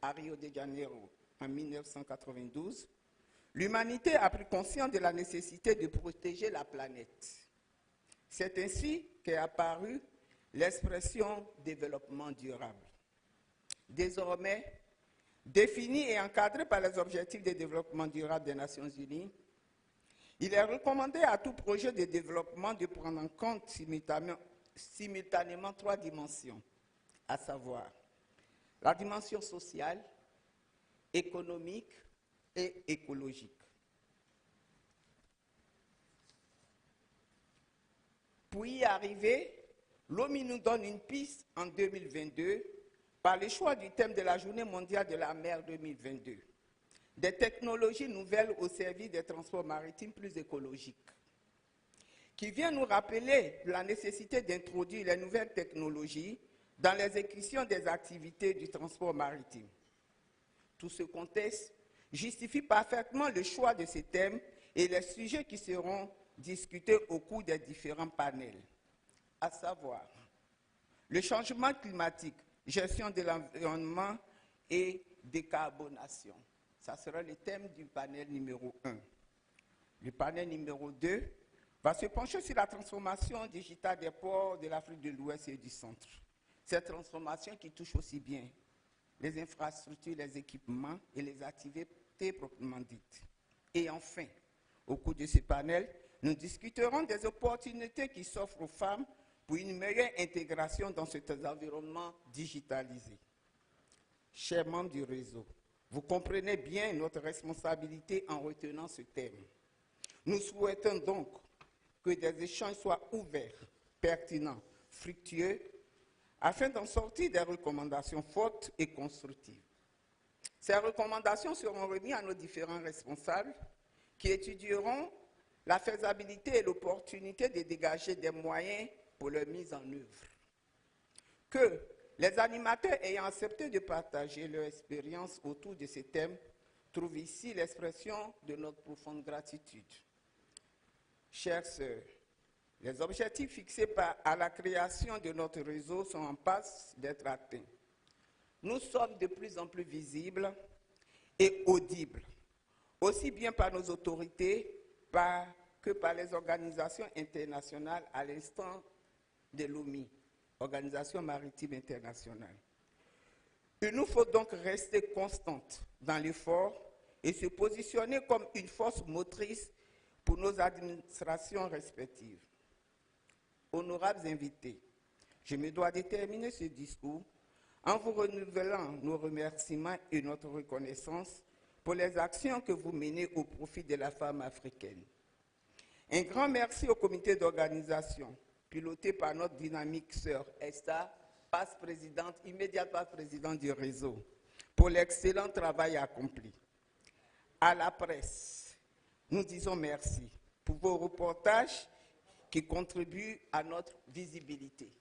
à Rio de Janeiro en 1992, l'humanité a pris conscience de la nécessité de protéger la planète. C'est ainsi qu'est apparue l'expression développement durable. Désormais, définie et encadrée par les objectifs de développement durable des Nations Unies, il est recommandé à tout projet de développement de prendre en compte simultanément 3 dimensions, à savoir la dimension sociale, économique et écologique. Pour y arriver, l'ONU nous donne une piste en 2022 par le choix du thème de la Journée mondiale de la mer 2022. Des technologies nouvelles au service des transports maritimes plus écologiques, qui vient nous rappeler la nécessité d'introduire les nouvelles technologies dans l'exécution des activités du transport maritime. Tout ce contexte justifie parfaitement le choix de ces thèmes et les sujets qui seront discutés au cours des différents panels, à savoir le changement climatique, gestion de l'environnement et décarbonation. Ça sera le thème du panel numéro 1. Le panel numéro 2 va se pencher sur la transformation digitale des ports de l'Afrique de l'Ouest et du Centre. Cette transformation qui touche aussi bien les infrastructures, les équipements et les activités proprement dites. Et enfin, au cours de ce panel, nous discuterons des opportunités qui s'offrent aux femmes pour une meilleure intégration dans cet environnement digitalisé. Chers membres du réseau, vous comprenez bien notre responsabilité en retenant ce thème. Nous souhaitons donc que des échanges soient ouverts, pertinents, fructueux, afin d'en sortir des recommandations fortes et constructives. Ces recommandations seront remises à nos différents responsables qui étudieront la faisabilité et l'opportunité de dégager des moyens pour leur mise en œuvre. Que les animateurs ayant accepté de partager leur expérience autour de ces thèmes trouvent ici l'expression de notre profonde gratitude. Chères sœurs, les objectifs fixés à la création de notre réseau sont en passe d'être atteints. Nous sommes de plus en plus visibles et audibles, aussi bien par nos autorités que par les organisations internationales, à l'instant de l'OMI, Organisation maritime internationale. Il nous faut donc rester constantes dans l'effort et se positionner comme une force motrice pour nos administrations respectives. Honorables invités, je me dois de terminer ce discours en vous renouvelant nos remerciements et notre reconnaissance pour les actions que vous menez au profit de la femme africaine. Un grand merci au comité d'organisation, piloté par notre dynamique sœur Esther, passe-présidente, immédiate passe-présidente du réseau, pour l'excellent travail accompli. À la presse, nous disons merci pour vos reportages qui contribuent à notre visibilité.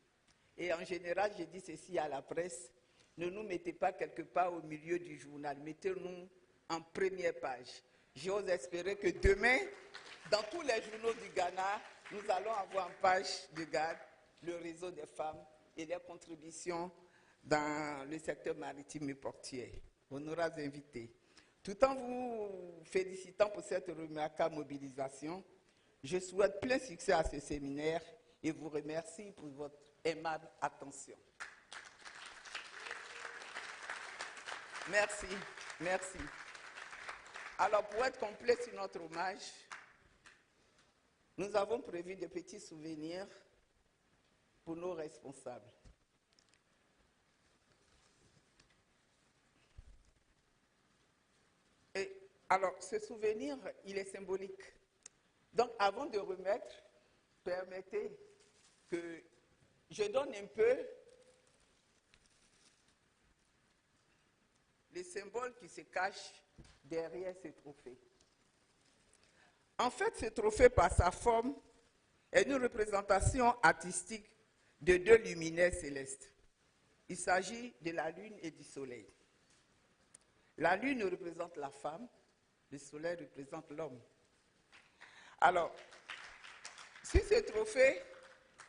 Et en général, je dis ceci à la presse, ne nous mettez pas quelque part au milieu du journal, mettez-nous en première page. J'ose espérer que demain, dans tous les journaux du Ghana, nous allons avoir en page de garde le réseau des femmes et leurs contributions dans le secteur maritime et portuaire. Honorables invités, tout en vous félicitant pour cette remarquable mobilisation, je souhaite plein succès à ce séminaire et vous remercie pour votre aimable attention. Merci, merci. Alors, pour être complet sur notre hommage, nous avons prévu de petits souvenirs pour nos responsables. Et alors, ce souvenir, il est symbolique. Donc, avant de remettre, permettez que je donne un peu les symboles qui se cachent derrière ce trophée. En fait, ce trophée, par sa forme, est une représentation artistique de 2 luminaires célestes. Il s'agit de la Lune et du Soleil. La Lune représente la femme, le Soleil représente l'homme. Alors, sur ce trophée,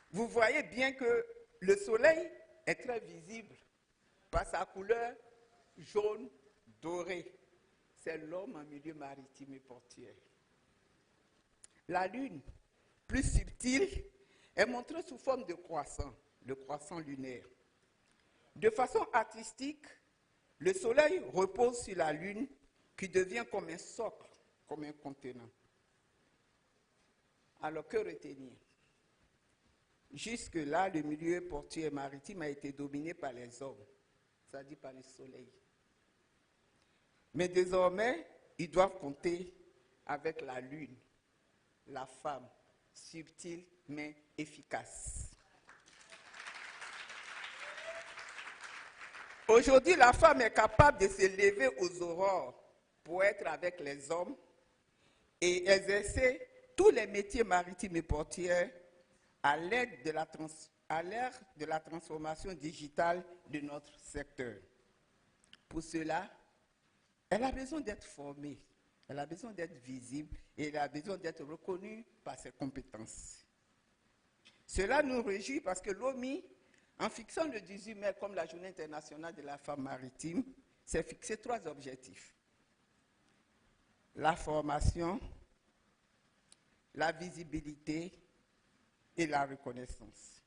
vous voyez bien que le Soleil est très visible par sa couleur jaune doré. C'est l'homme en milieu maritime et portuaire. La lune, plus subtile, est montrée sous forme de croissant, le croissant lunaire. De façon artistique, le soleil repose sur la lune qui devient comme un socle, comme un contenant. Alors que retenir? Jusque-là, le milieu portuaire maritime a été dominé par les hommes, c'est-à-dire par le soleil. Mais désormais, ils doivent compter avec la lune, la femme, subtile mais efficace. Aujourd'hui, la femme est capable de se lever aux aurores pour être avec les hommes et exercer tous les métiers maritimes et portuaires à l'ère de la transformation digitale de notre secteur. Pour cela, elle a besoin d'être formée, elle a besoin d'être visible et elle a besoin d'être reconnue par ses compétences. Cela nous réjouit parce que l'OMI, en fixant le 18 mai comme la Journée internationale de la femme maritime, s'est fixé 3 objectifs. La formation, la visibilité et la reconnaissance.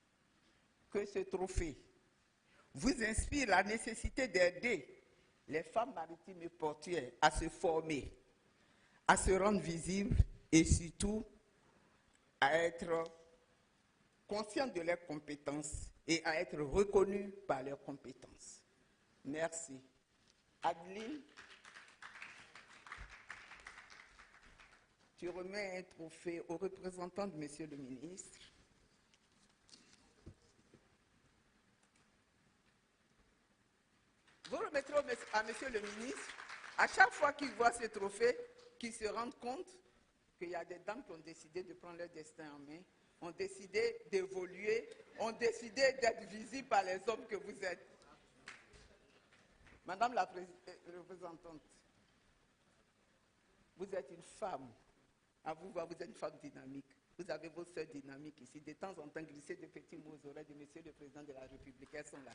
Que ce trophée vous inspire la nécessité d'aider les femmes maritimes et portuaires à se former, à se rendre visibles et surtout à être conscientes de leurs compétences et à être reconnues par leurs compétences. Merci. Adeline, tu remets un trophée au représentant de Monsieur le ministre. Vous remettrez à Monsieur le ministre, à chaque fois qu'il voit ce trophée, qu'il se rende compte qu'il y a des dames qui ont décidé de prendre leur destin en main, ont décidé d'évoluer, ont décidé d'être visibles par les hommes que vous êtes. Madame la représentante, vous êtes une femme. À vous voir, vous êtes une femme dynamique. Vous avez vos sœurs dynamiques ici. De temps en temps, glissez de petits mots aux oreilles de Monsieur le Président de la République. Elles sont là.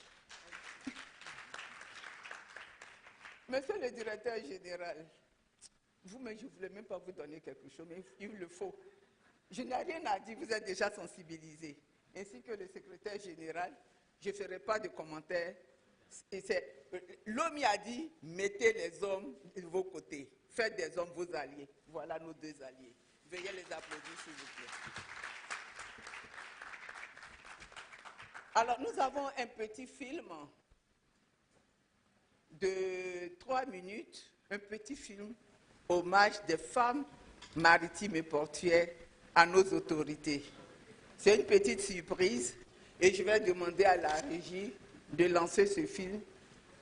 Monsieur le directeur général, vous-même, je ne voulais même pas vous donner quelque chose, mais il le faut. Je n'ai rien à dire, vous êtes déjà sensibilisé. Ainsi que le secrétaire général, je ne ferai pas de commentaires. L'homme a dit, mettez les hommes de vos côtés. Faites des hommes vos alliés. Voilà nos 2 alliés. Veuillez les applaudir, s'il vous plaît. Alors, nous avons un petit film de 3 minutes, un petit film hommage des femmes maritimes et portuaires à nos autorités. C'est une petite surprise et je vais demander à la régie de lancer ce film.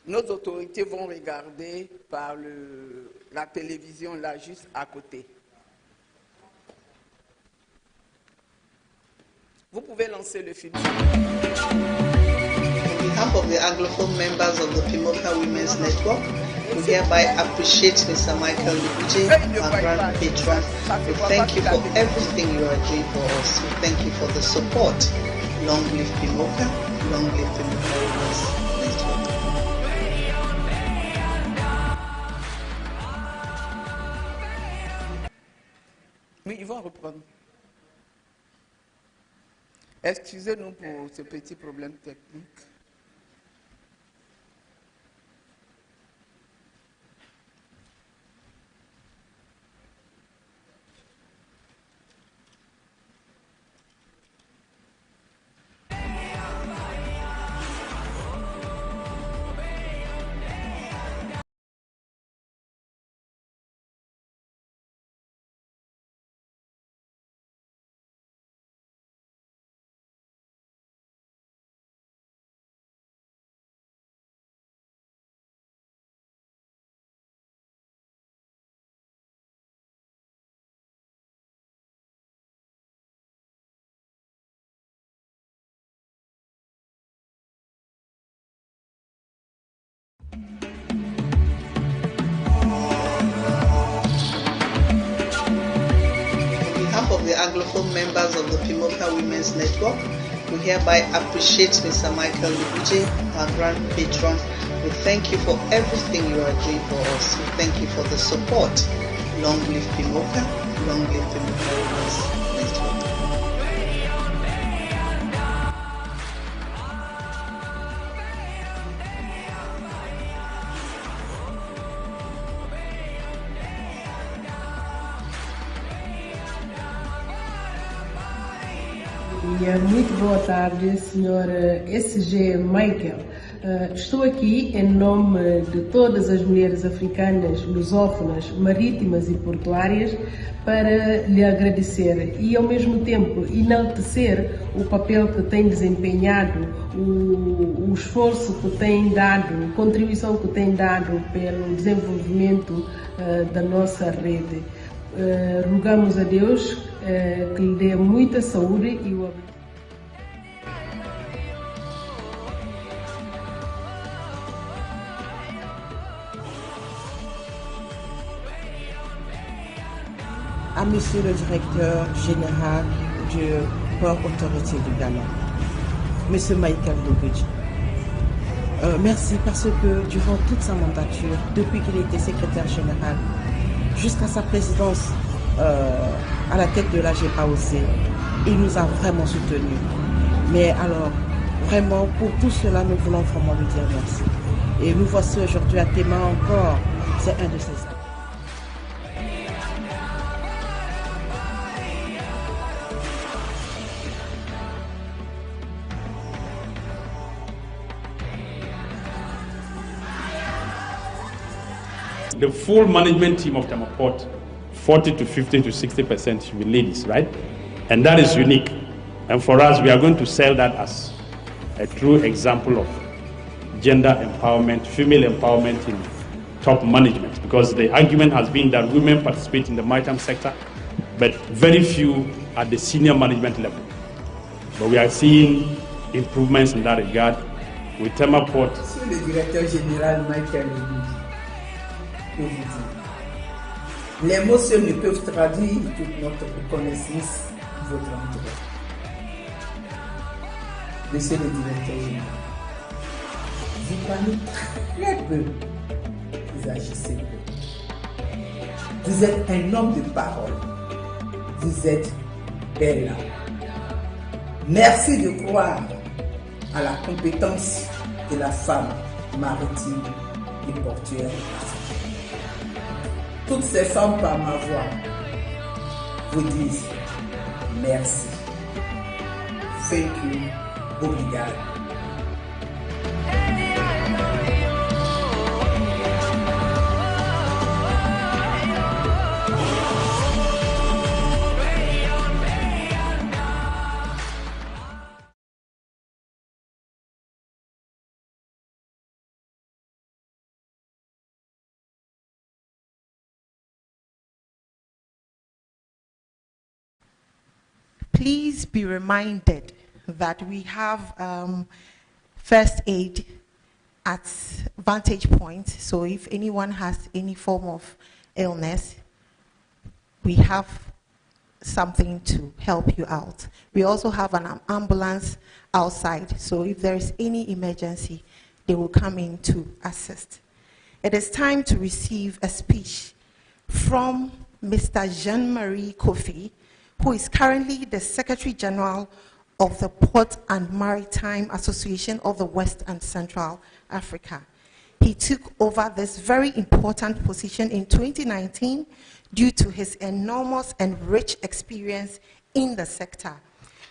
Nos autorités vont regarder par la télévision là juste à côté. Vous pouvez lancer le film. On behalf of the Anglophone members of the PMAWCA Women's Network, we hereby appreciate Mr. Michael Lubuje, our grand patron. We thank you for everything you are doing for us. We thank you for the support. Long live PMAWCA, long live PMAWCA Women's Network. Oui, ils vont reprendre. Excusez-nous pour ce petit problème technique. Of the Anglophone members of the PMAWCA Women's Network, we hereby appreciate Mr. Michael Lubuje, our grand patron. We thank you for everything you are doing for us. We thank you for the support. Long live PMAWCA, long live PMAWCA Women's Network. Muito boa tarde, Sr. SG Michael. Estou aqui em nome de todas as mulheres africanas, lusófonas, marítimas e portuárias para lhe agradecer e, ao mesmo tempo, enaltecer o papel que tem desempenhado, o esforço que tem dado, a contribuição que tem dado pelo desenvolvimento da nossa rede. Rogamos a Deus que lhe dê muita saúde e o abençoe. À Monsieur le Directeur Général du Port Authority du Ghana, Monsieur Michael Lubridge. Merci parce que durant toute sa mandature, depuis qu'il était secrétaire général, jusqu'à sa présidence à la tête de la GPAOC, il nous a vraiment soutenus. Mais alors, vraiment, pour tout cela, nous voulons vraiment lui dire merci. Et nous voici aujourd'hui à Tema encore, c'est un de ces actes. The full management team of Tema Port, 40 to 50 to 60% should be ladies, right? And that is unique. And for us, we are going to sell that as a true example of gender empowerment, female empowerment in top management. Because the argument has been that women participate in the maritime sector, but very few at the senior management level. But we are seeing improvements in that regard with Tema Port. Monsieur le directeur général Michael Lubridge, que vous dire. Les mots seuls ne peuvent traduire toute notre reconnaissance de votre entourage. Monsieur le directeur général, vous parlez très peu, vous agissez peu. Vous êtes un homme de parole, vous êtes belle. Merci de croire à la compétence de la femme maritime et portuaire. Toutes ces femmes par ma voix vous disent merci. Thank you. Obrigado. Please be reminded that we have first aid at vantage point. So if anyone has any form of illness, we have something to help you out. We also have an ambulance outside. So if there is any emergency, they will come in to assist. It is time to receive a speech from Mr. Jean-Marie Kofi, who is currently the Secretary General of the Port and Maritime Association of the West and Central Africa. He took over this very important position in 2019 due to his enormous and rich experience in the sector.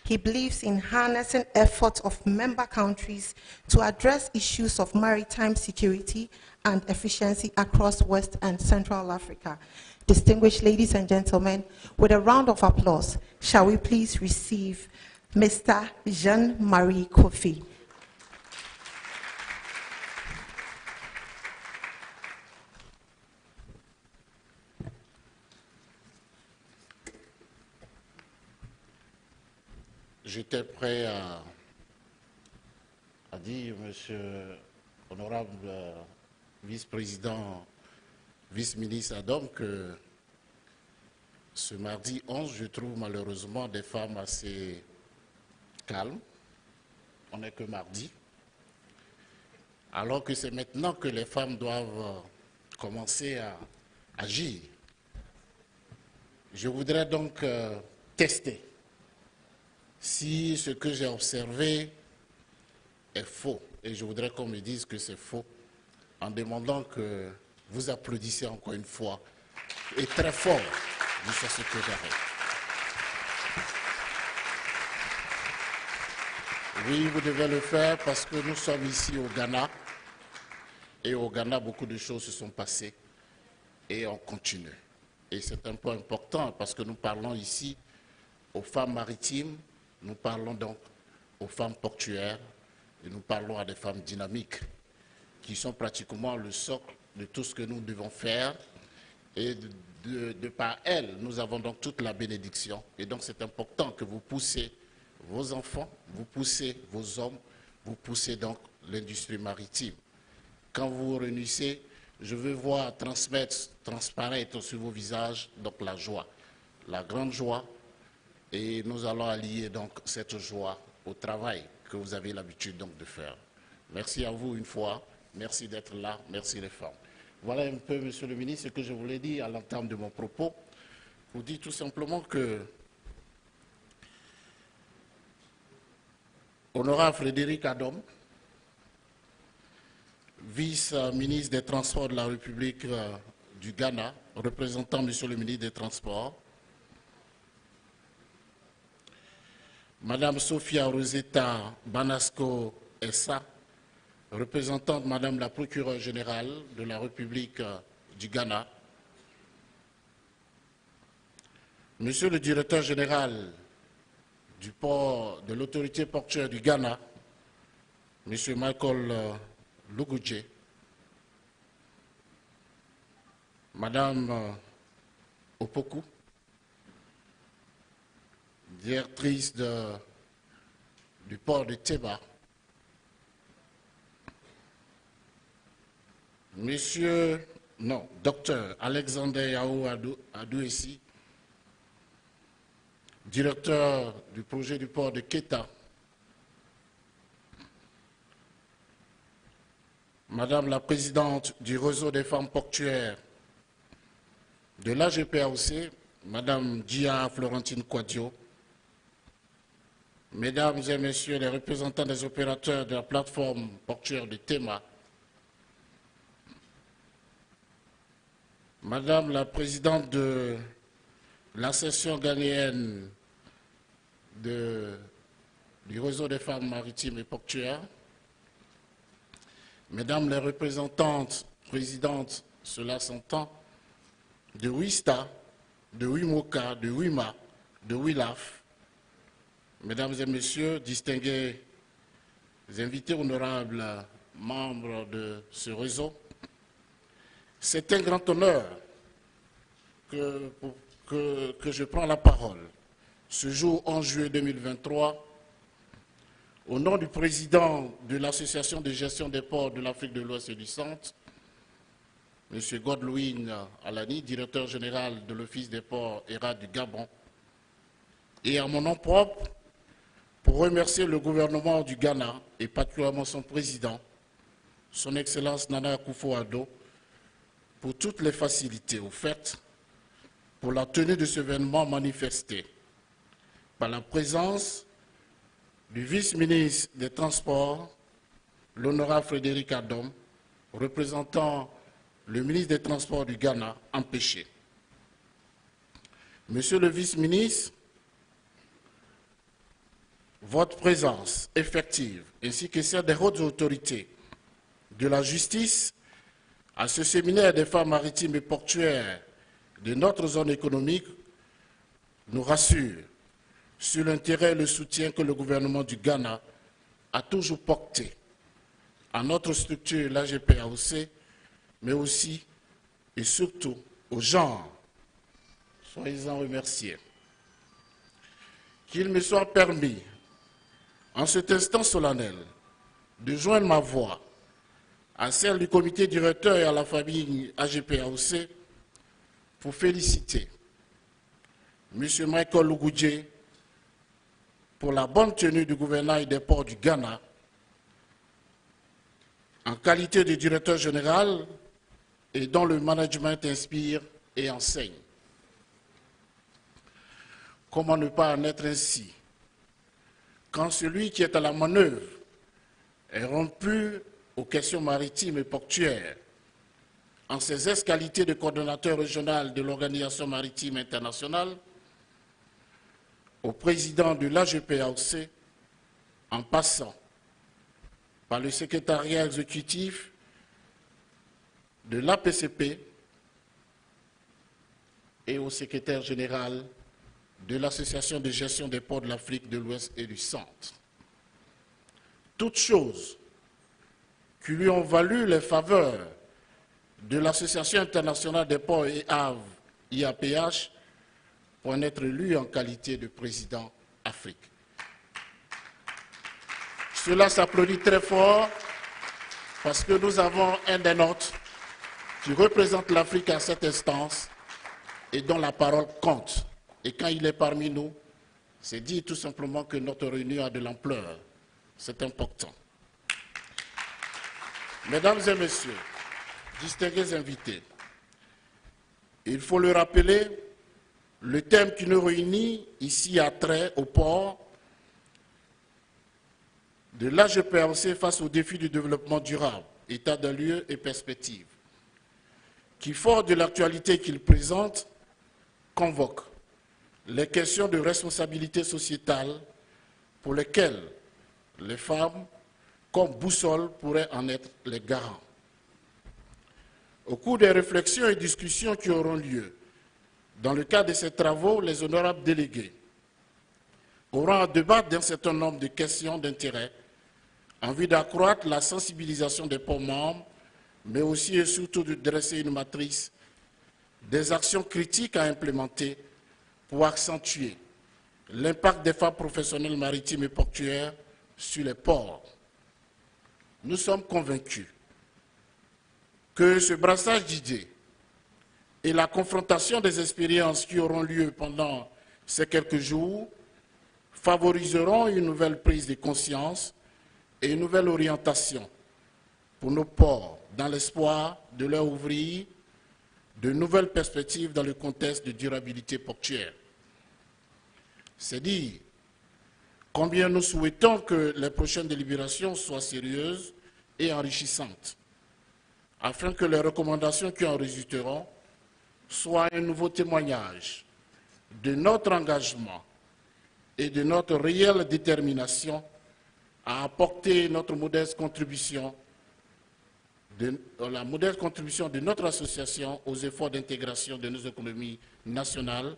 He believes in harnessing efforts of member countries to address issues of maritime security and efficiency across West and Central Africa. Distinguished ladies and gentlemen, with a round of applause, shall we please receive Mr. Jean-Marie Kofi. J'étais prêt à dire, monsieur honorable vice-président, vice-ministre Adam, que ce mardi 11, je trouve malheureusement des femmes assez calmes. On n'est que mardi. alors que c'est maintenant que les femmes doivent commencer à agir. Je voudrais donc tester si ce que j'ai observé est faux. Et je voudrais qu'on me dise que c'est faux, en demandant que vous applaudissiez encore une fois, et très fort, monsieur le secrétaire. Oui, vous devez le faire parce que nous sommes ici au Ghana. Et au Ghana, beaucoup de choses se sont passées et on continue. Et c'est un point important parce que nous parlons ici aux femmes maritimes, nous parlons donc aux femmes portuaires et nous parlons à des femmes dynamiques qui sont pratiquement le socle de tout ce que nous devons faire. Et de par elles, nous avons donc toute la bénédiction. Et donc c'est important que vous poussez vos enfants, vous poussez vos hommes, vous poussez donc l'industrie maritime. Quand vous vous réunissez, je veux voir transparaître sur vos visages donc la joie, la grande joie, et nous allons allier donc cette joie au travail que vous avez l'habitude donc de faire. Merci à vous une fois, merci d'être là, merci les femmes. Voilà un peu, monsieur le ministre, ce que je voulais dire à l'entame de mon propos. Je vous dis tout simplement que Honorable Frédéric Adom, vice-ministre des Transports de la République du Ghana, représentant monsieur le ministre des Transports, Madame Sophia Rosetta Banasco Essa, représentante Madame la procureure générale de la République du Ghana, Monsieur le directeur général du port de l'autorité portuaire du Ghana, Monsieur Michael Lugudje, Madame Opoku, directrice du port de Tema, Docteur Alexander Yao Adouessi, directeur du projet du port de Keta, Madame la présidente du réseau des femmes portuaires de l'AGPAOC, Madame Gia Florentine Quadio, Mesdames et Messieurs les représentants des opérateurs de la plateforme portuaire de Tema, Madame la présidente de l'association ghanéenne du réseau des femmes maritimes et portuaires, Mesdames les représentantes, présidentes, cela s'entend, de WISTA, de WIMOCA, de WIMA, de WILAF, Mesdames et Messieurs, distingués invités honorables membres de ce réseau, c'est un grand honneur que je prends la parole ce jour 11 juillet 2023 au nom du président de l'Association de gestion des ports de l'Afrique de l'Ouest et du Centre, M. Godwin Alani, directeur général de l'Office des ports ERA du Gabon, et à mon nom propre, pour remercier le gouvernement du Ghana et particulièrement son président, son Excellence Nana Akufo-Addo, pour toutes les facilités offertes pour la tenue de ce événement manifesté par la présence du vice-ministre des Transports, l'honorable Frédéric Adom, représentant le ministre des Transports du Ghana, empêché. Monsieur le vice-ministre, votre présence effective ainsi que celle des hautes autorités de la justice à ce séminaire des femmes maritimes et portuaires de notre zone économique nous rassure sur l'intérêt et le soutien que le gouvernement du Ghana a toujours porté à notre structure, l'AGPAOC, mais aussi et surtout aux gens. Soyez-en remerciés. Qu'il me soit permis, en cet instant solennel, de joindre ma voix à celle du comité directeur et à la famille AGPAOC pour féliciter M. Michael Lugudje pour la bonne tenue du gouvernail des ports du Ghana en qualité de directeur général et dont le management inspire et enseigne. Comment ne pas en être ainsi quand celui qui est à la manœuvre est rompu aux questions maritimes et portuaires en ses qualités de coordonnateur régional de l'Organisation maritime internationale, au président de l'AGPHA, en passant par le secrétariat exécutif de l'APCP et au secrétaire général de l'Association de gestion des ports de l'Afrique de l'Ouest et du Centre. Toutes choses qui lui ont valu les faveurs de l'Association internationale des ports et havres, IAPH, pour en être élu en qualité de président Afrique. Cela s'applaudit très fort parce que nous avons un des nôtres qui représente l'Afrique à cette instance et dont la parole compte. Et quand il est parmi nous, c'est dire tout simplement que notre réunion a de l'ampleur. C'est important. Mesdames et messieurs, distingués invités, il faut le rappeler, le thème qui nous réunit ici a trait au port de l'AGPHA face aux défis du développement durable, état de lieu et perspective, qui, fort de l'actualité qu'il présente, convoque les questions de responsabilité sociétale pour lesquelles les femmes, comme boussole, pourraient en être les garants. Au cours des réflexions et discussions qui auront lieu, dans le cadre de ces travaux, les honorables délégués auront à débattre d'un certain nombre de questions d'intérêt en vue d'accroître la sensibilisation des ports membres, mais aussi et surtout de dresser une matrice des actions critiques à implémenter pour accentuer l'impact des femmes professionnelles maritimes et portuaires sur les ports. Nous sommes convaincus que ce brassage d'idées et la confrontation des expériences qui auront lieu pendant ces quelques jours favoriseront une nouvelle prise de conscience et une nouvelle orientation pour nos ports, dans l'espoir de leur ouvrir de nouvelles perspectives dans le contexte de durabilité portuaire. C'est dire combien nous souhaitons que les prochaines délibérations soient sérieuses et enrichissantes, afin que les recommandations qui en résulteront soient un nouveau témoignage de notre engagement et de notre réelle détermination à apporter notre modeste contribution, la modeste contribution de notre association aux efforts d'intégration de nos économies nationales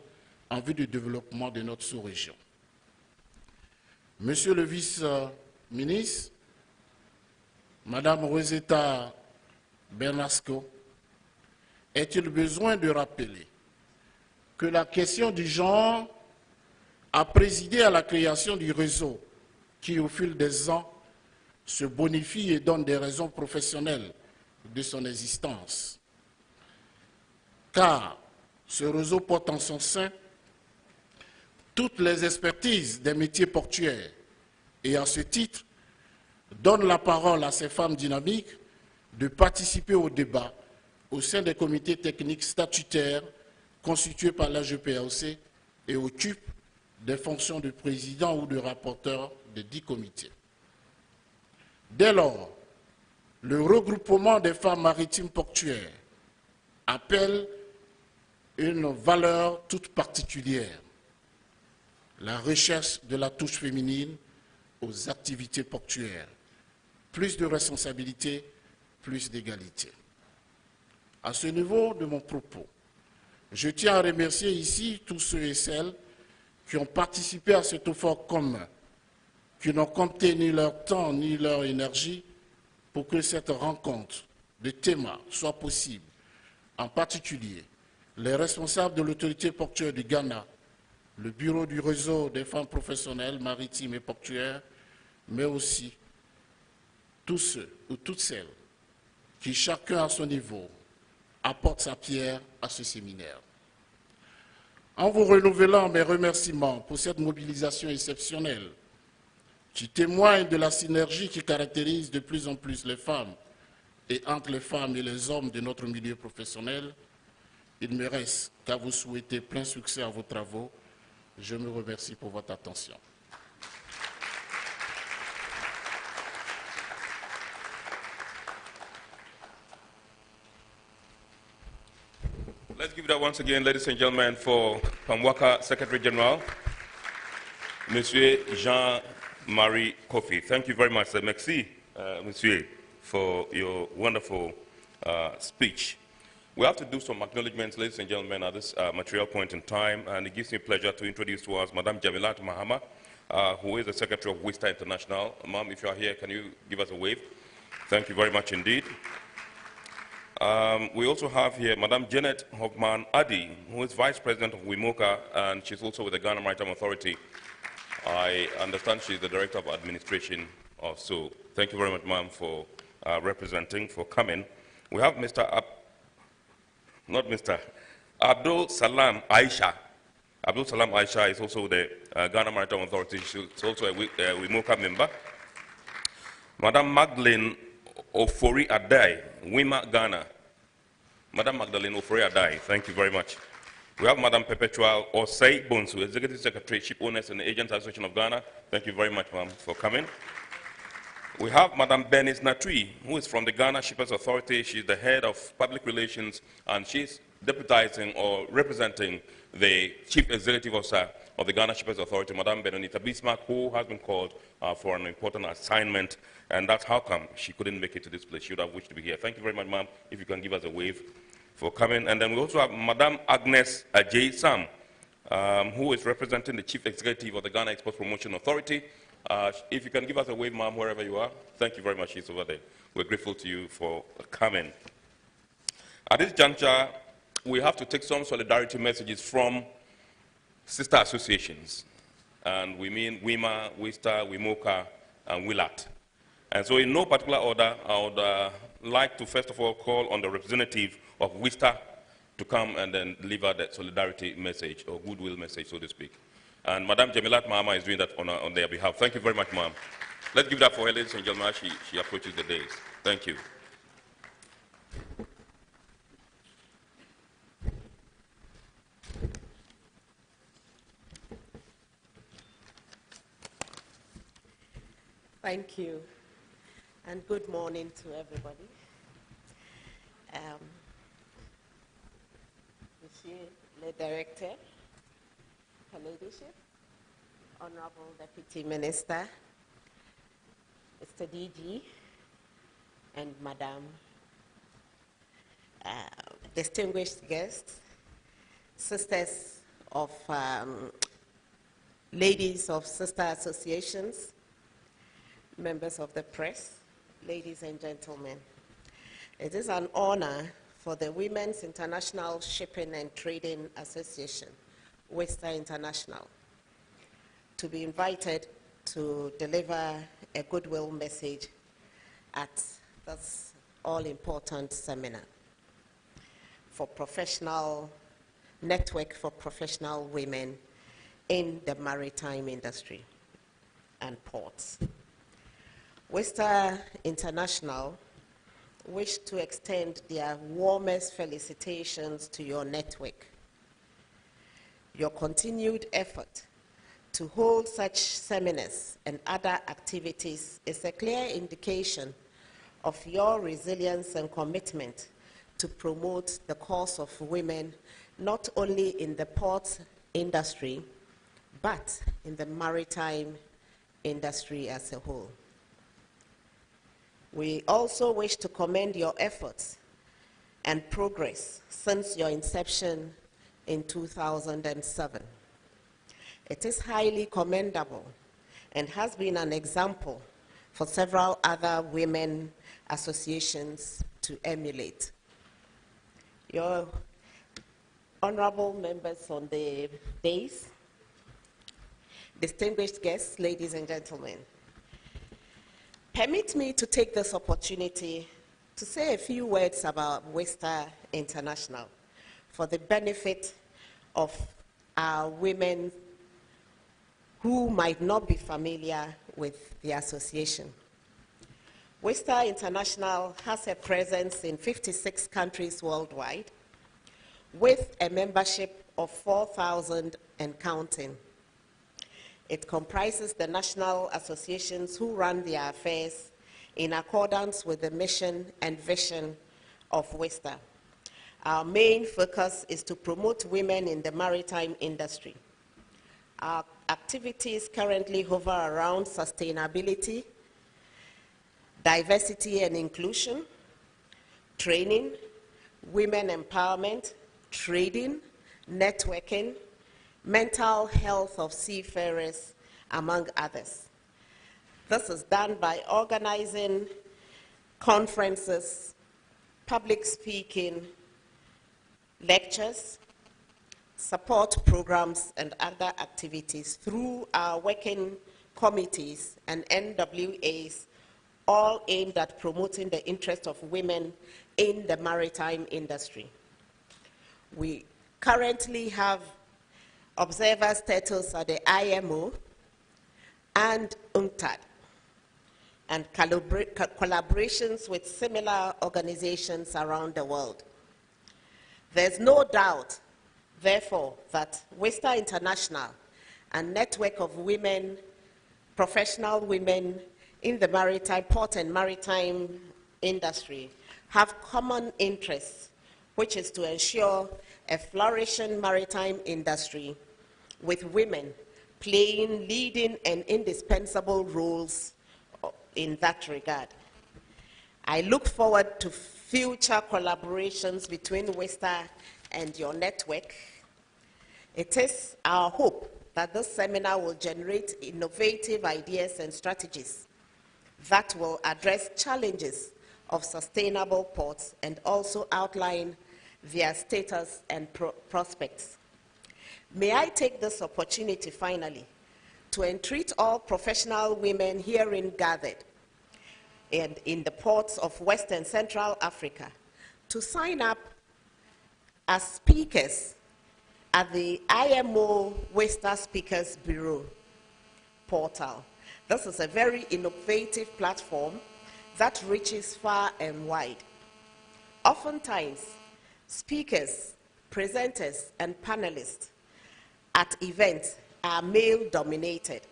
en vue du développement de notre sous-région. Monsieur le vice-ministre, Madame Rosetta Bernasco, est-il besoin de rappeler que la question du genre a présidé à la création du réseau qui, au fil des ans, se bonifie et donne des raisons professionnelles de son existence. Car ce réseau porte en son sein toutes les expertises des métiers portuaires et, à ce titre, donne la parole à ces femmes dynamiques de participer au débat au sein des comités techniques statutaires constitués par l'AGPHA et occupent des fonctions de président ou de rapporteur de 10 comités. Dès lors, le regroupement des femmes maritimes portuaires appelle une valeur toute particulière, la recherche de la touche féminine aux activités portuaires, plus de responsabilité, plus d'égalité. À ce niveau de mon propos, je tiens à remercier ici tous ceux et celles qui ont participé à cet effort commun, qui n'ont compté ni leur temps ni leur énergie pour que cette rencontre de Tema soit possible, en particulier les responsables de l'autorité portuaire du Ghana, le bureau du réseau des femmes professionnelles maritimes et portuaires, mais aussi tous ceux ou toutes celles qui, chacun à son niveau, apportent sa pierre à ce séminaire. En vous renouvelant mes remerciements pour cette mobilisation exceptionnelle qui témoigne de la synergie qui caractérise de plus en plus les femmes et entre les femmes et les hommes de notre milieu professionnel, il ne me reste qu'à vous souhaiter plein succès à vos travaux. Je me remercie pour votre attention. Let's give it up once again, ladies and gentlemen, for PMAWCA Secretary General, Monsieur Jean-Marie Kofi. Thank you very much. Merci, Monsieur, for your wonderful speech. We have to do some acknowledgements, ladies and gentlemen, at this material point in time, and it gives me pleasure to introduce to us Madame Jamilat Mahama, who is the Secretary of WISTA International. Ma'am, if you are here, can you give us a wave? Thank you very much indeed. We also have here Madame Janet Hoffman Adi, who is Vice President of WIMOCA, and she's also with the Ghana Maritime Authority. I understand she's the Director of Administration also. Thank you very much, ma'am, for representing, for coming. We have Abdul Salam Aisha. Abdul Salam Aisha is also the Ghana Maritime Authority. She's also a WIMOCA member. Madame Magdalene Ofori Adai, WIMA Ghana. Madam Magdalene Ofori Adai, thank you very much. We have Madam Perpetual Osei Bonsu, Executive Secretary, Ship Owners and Agents Association of Ghana. Thank you very much, ma'am, for coming. We have Madam Bernice Natui, who is from the Ghana Shippers Authority. She's the head of public relations, and she's deputizing or representing the Chief Executive Officer of the Ghana Shippers Authority, Madam Benonita Bismarck, who has been called for an important assignment, and that's how come she couldn't make it to this place. She would have wished to be here. Thank you very much, ma'am, if you can give us a wave for coming. And then we also have Madam Agnes Ajay Sam, who is representing the Chief Executive of the Ghana Export Promotion Authority. If you can give us a wave, ma'am, wherever you are. Thank you very much. She's over there. We're grateful to you for coming. At this juncture, we have to take some solidarity messages from sister associations. And we mean WIMA, WISTA, WIMOCA, and WILAT. And so in no particular order, I would like to first of all call on the representative of WISTA to come and then deliver that solidarity message, or goodwill message, so to speak. And Madam Jamilat Mahama is doing that on their behalf. Thank you very much, ma'am. Let's give that for her, ladies and gentlemen, as she approaches the days. Thank you. Thank you, and good morning to everybody. Monsieur le Directeur, Her Ladyship, Honorable Deputy Minister, Mr. DG, and Madam, distinguished guests, sisters of ladies of sister associations, members of the press, ladies and gentlemen. It is an honor for the Women's International Shipping and Trading Association, WISTA International, to be invited to deliver a goodwill message at this all-important seminar for professional network for professional women in the maritime industry and ports. WISTA International wish to extend their warmest felicitations to your network. Your continued effort to hold such seminars and other activities is a clear indication of your resilience and commitment to promote the cause of women, not only in the port industry, but in the maritime industry as a whole. We also wish to commend your efforts and progress since your inception in 2007. It is highly commendable and has been an example for several other women associations to emulate. Your honorable members on the dais, distinguished guests, ladies and gentlemen, permit me to take this opportunity to say a few words about WISTA International for the benefit of our women who might not be familiar with the association. WISTA International has a presence in 56 countries worldwide with a membership of 4,000 and counting. It comprises the national associations who run their affairs in accordance with the mission and vision of WISTA. Our main focus is to promote women in the maritime industry. Our activities currently hover around sustainability, diversity and inclusion, training, women empowerment, trading, networking, mental health of seafarers, among others. This is done by organizing conferences, public speaking, lectures, support programs, and other activities through our working committees and NWAs, all aimed at promoting the interest of women in the maritime industry. We currently have observer status at the IMO and UNCTAD, and collaborations with similar organizations around the world. There's no doubt, therefore, that WISTA International, a network of women, professional women in the maritime, port and maritime industry, have common interests, which is to ensure a flourishing maritime industry with women playing leading and indispensable roles in that regard. I look forward to future collaborations between WISTA and your network. It is our hope that this seminar will generate innovative ideas and strategies that will address challenges of sustainable ports and also outline their status and prospects. May I take this opportunity finally to entreat all professional women herein gathered and in the ports of West and Central Africa to sign up as speakers at the IMO WISTA Speakers Bureau portal. This is a very innovative platform that reaches far and wide. Oftentimes, speakers, presenters, and panelists at events are male-dominated,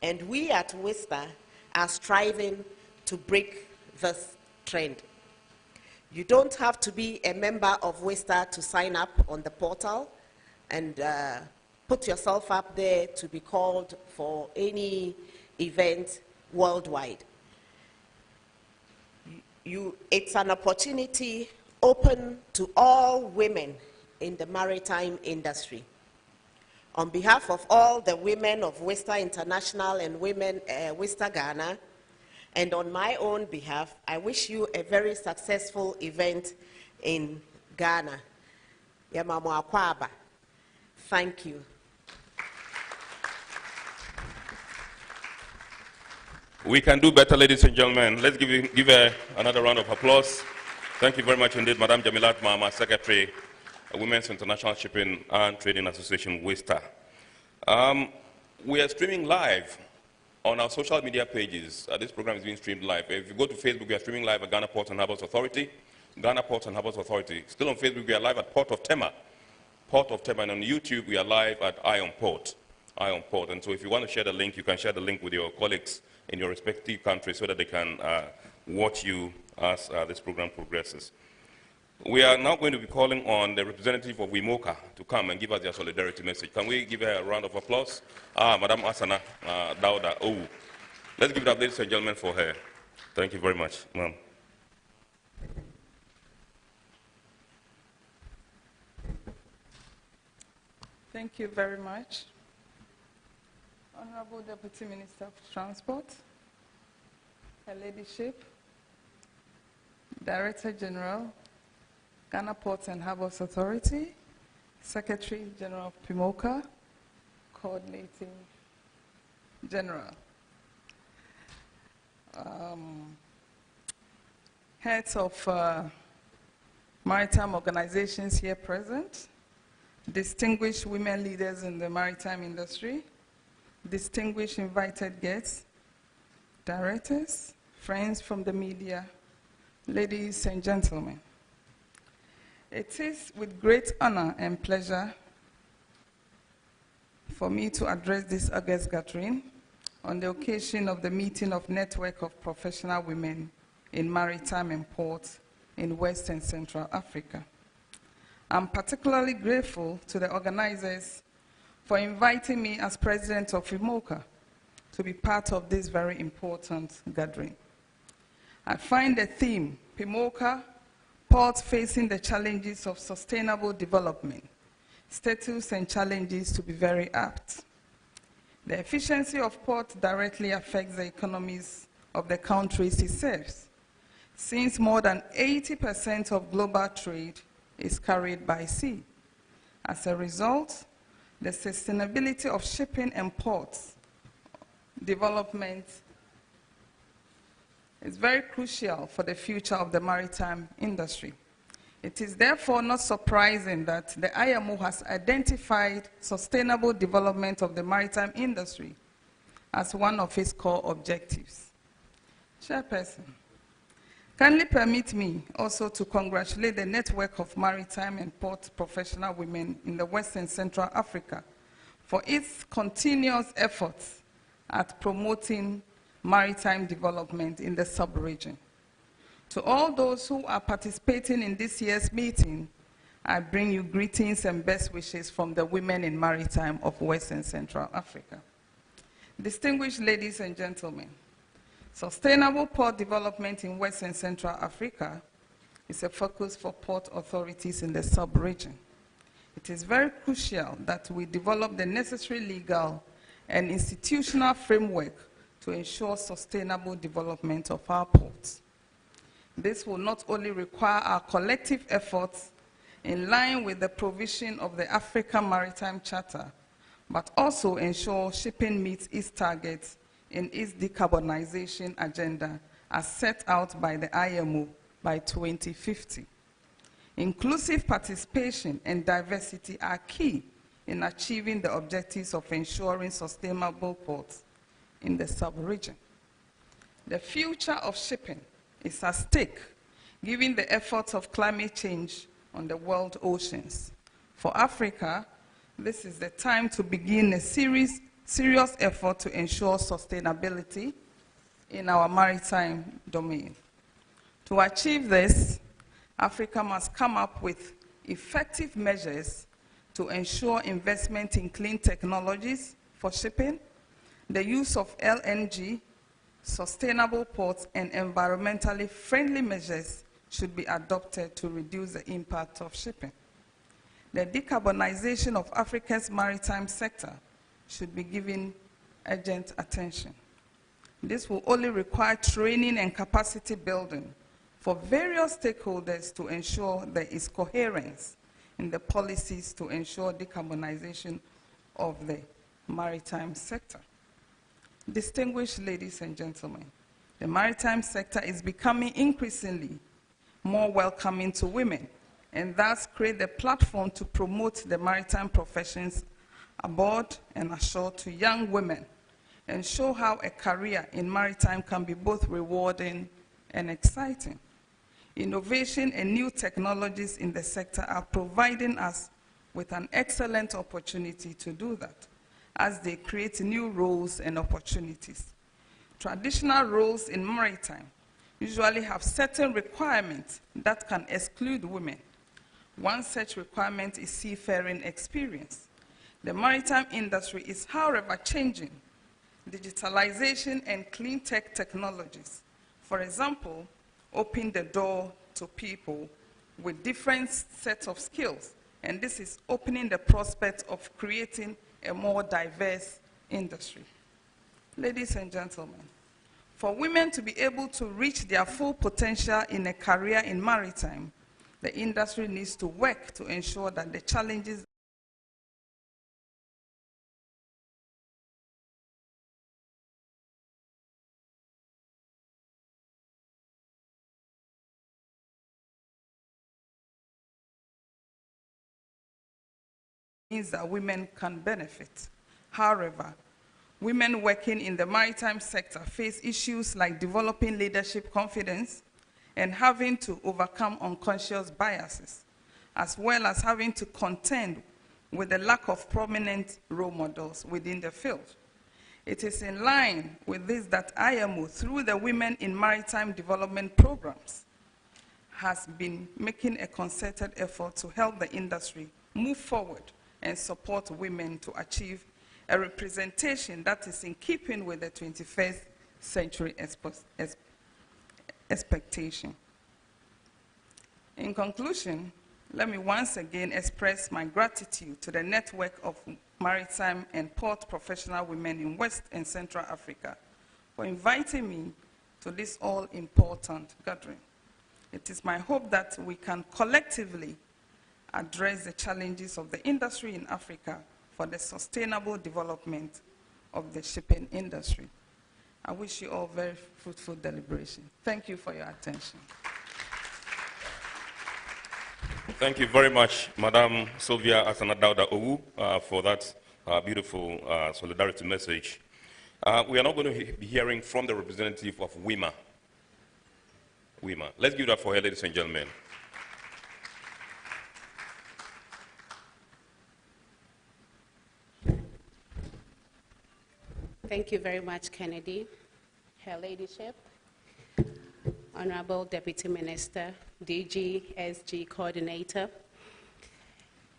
and we at WISTA are striving to break this trend. You don't have to be a member of WISTA to sign up on the portal and put yourself up there to be called for any event worldwide. It's an opportunity open to all women in the maritime industry. On behalf of all the women of WISTA International and women WISTA Ghana, and on my own behalf, I wish you a very successful event in Ghana. Yamamu Akwaba. Thank you. We can do better, ladies and gentlemen. Let's give another round of applause. Thank you very much indeed, Madam Jamilat Mama, Secretary, Women's International Shipping and Trading Association, WISTA. We are streaming live on our social media pages. This program is being streamed live. If you go to Facebook, we are streaming live at Ghana Ports and Harbours Authority. Ghana Ports and Harbours Authority. Still on Facebook, we are live at Port of Tema. Port of Tema. And on YouTube, we are live at Ion Port. Ion Port. And so if you want to share the link, you can share the link with your colleagues in your respective countries so that they can watch you as this program progresses. We are now going to be calling on the representative of WIMOCA to come and give us their solidarity message. Can we give her a round of applause? Madam Asana Dauda. Oh, let's give it up, ladies and gentlemen, for her. Thank you very much, ma'am. Thank you very much. Honorable Deputy Minister of Transport, Her Ladyship, Director General, Ghana Ports and Harbours Authority, Secretary General of PMAWCA, Coordinating General, heads of maritime organizations here present, distinguished women leaders in the maritime industry, distinguished invited guests, directors, friends from the media, ladies and gentlemen. It is with great honor and pleasure for me to address this August gathering on the occasion of the meeting of Network of Professional Women in Maritime and Port in West and Central Africa. I'm particularly grateful to the organizers for inviting me as president of PMAWCA to be part of this very important gathering. I find the theme, PMAWCA, Ports Facing the Challenges of Sustainable Development, Status and Challenges, to be very apt. The efficiency of ports directly affects the economies of the countries it serves, since more than 80% of global trade is carried by sea. As a result, the sustainability of shipping and ports development is very crucial for the future of the maritime industry. It is therefore not surprising that the IMO has identified sustainable development of the maritime industry as one of its core objectives. Chairperson, kindly permit me also to congratulate the Network of Maritime and Port Professional Women in the West and Central Africa for its continuous efforts at promoting maritime development in the sub-region. To all those who are participating in this year's meeting, I bring you greetings and best wishes from the women in maritime of West and Central Africa. Distinguished ladies and gentlemen, sustainable port development in West and Central Africa is a focus for port authorities in the sub-region. It is very crucial that we develop the necessary legal and institutional framework to ensure sustainable development of our ports. This will not only require our collective efforts in line with the provision of the African Maritime Charter, but also ensure shipping meets its targets in its decarbonization agenda as set out by the IMO by 2050. Inclusive participation and diversity are key in achieving the objectives of ensuring sustainable ports in the sub-region. The future of shipping is at stake, given the efforts of climate change on the world oceans. For Africa, this is the time to begin a serious effort to ensure sustainability in our maritime domain. To achieve this, Africa must come up with effective measures to ensure investment in clean technologies for shipping, the use of LNG, sustainable ports, and environmentally friendly measures should be adopted to reduce the impact of shipping. The decarbonization of Africa's maritime sector should be given urgent attention. This will only require training and capacity building for various stakeholders to ensure there is coherence in the policies to ensure decarbonization of the maritime sector. Distinguished ladies and gentlemen, the maritime sector is becoming increasingly more welcoming to women, and thus create the platform to promote the maritime professions aboard and ashore to young women, and show how a career in maritime can be both rewarding and exciting. Innovation and new technologies in the sector are providing us with an excellent opportunity to do that, as they create new roles and opportunities. Traditional roles in maritime usually have certain requirements that can exclude women. One such requirement is seafaring experience. The maritime industry is, however, changing. Digitalization and clean tech technologies, for example, open the door to people with different sets of skills, and this is opening the prospect of creating a more diverse industry. Ladies and gentlemen, for women to be able to reach their full potential in a career in maritime, the industry needs to work to ensure that the challenges means that women can benefit. However, women working in the maritime sector face issues like developing leadership confidence and having to overcome unconscious biases, as well as having to contend with the lack of prominent role models within the field. It is in line with this that IMO, through the Women in Maritime Development Programs, has been making a concerted effort to help the industry move forward and support women to achieve a representation that is in keeping with the 21st century expectation. In conclusion, let me once again express my gratitude to the network of maritime and port professional women in West and Central Africa for inviting me to this all-important gathering. It is my hope that we can collectively address the challenges of the industry in Africa for the sustainable development of the shipping industry. I wish you all very fruitful deliberation. Thank you for your attention. Thank you very much, Madam Sylvia Asanadauda Owu, for that beautiful solidarity message. We are now going to be hearing from the representative of WIMA. WIMA. Let's give that for her, ladies and gentlemen. Thank you very much, Kennedy. Her Ladyship, Honorable Deputy Minister, DG, SG Coordinator.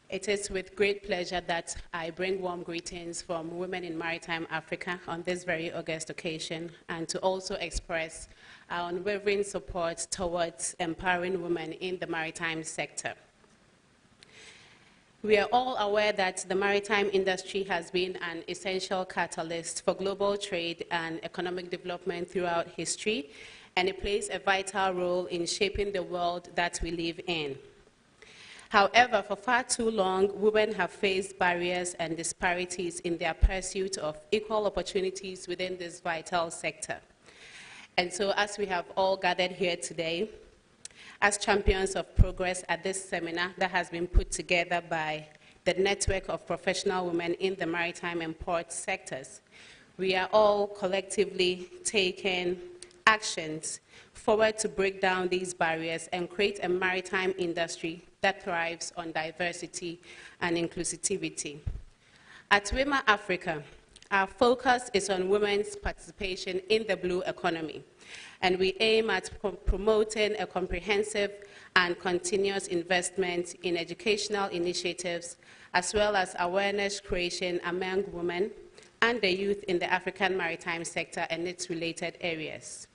It is with great pleasure that I bring warm greetings from Women in Maritime Africa on this very august occasion, and to also express our unwavering support towards empowering women in the maritime sector. We are all aware that the maritime industry has been an essential catalyst for global trade and economic development throughout history, and it plays a vital role in shaping the world that we live in. However, for far too long, women have faced barriers and disparities in their pursuit of equal opportunities within this vital sector. And so, as we have all gathered here today, as champions of progress at this seminar that has been put together by the network of professional women in the maritime and port sectors, we are all collectively taking actions forward to break down these barriers and create a maritime industry that thrives on diversity and inclusivity. At WIMA Africa, our focus is on women's participation in the blue economy, and we aim at promoting a comprehensive and continuous investment in educational initiatives, as well as awareness creation among women and the youth in the African maritime sector and its related areas.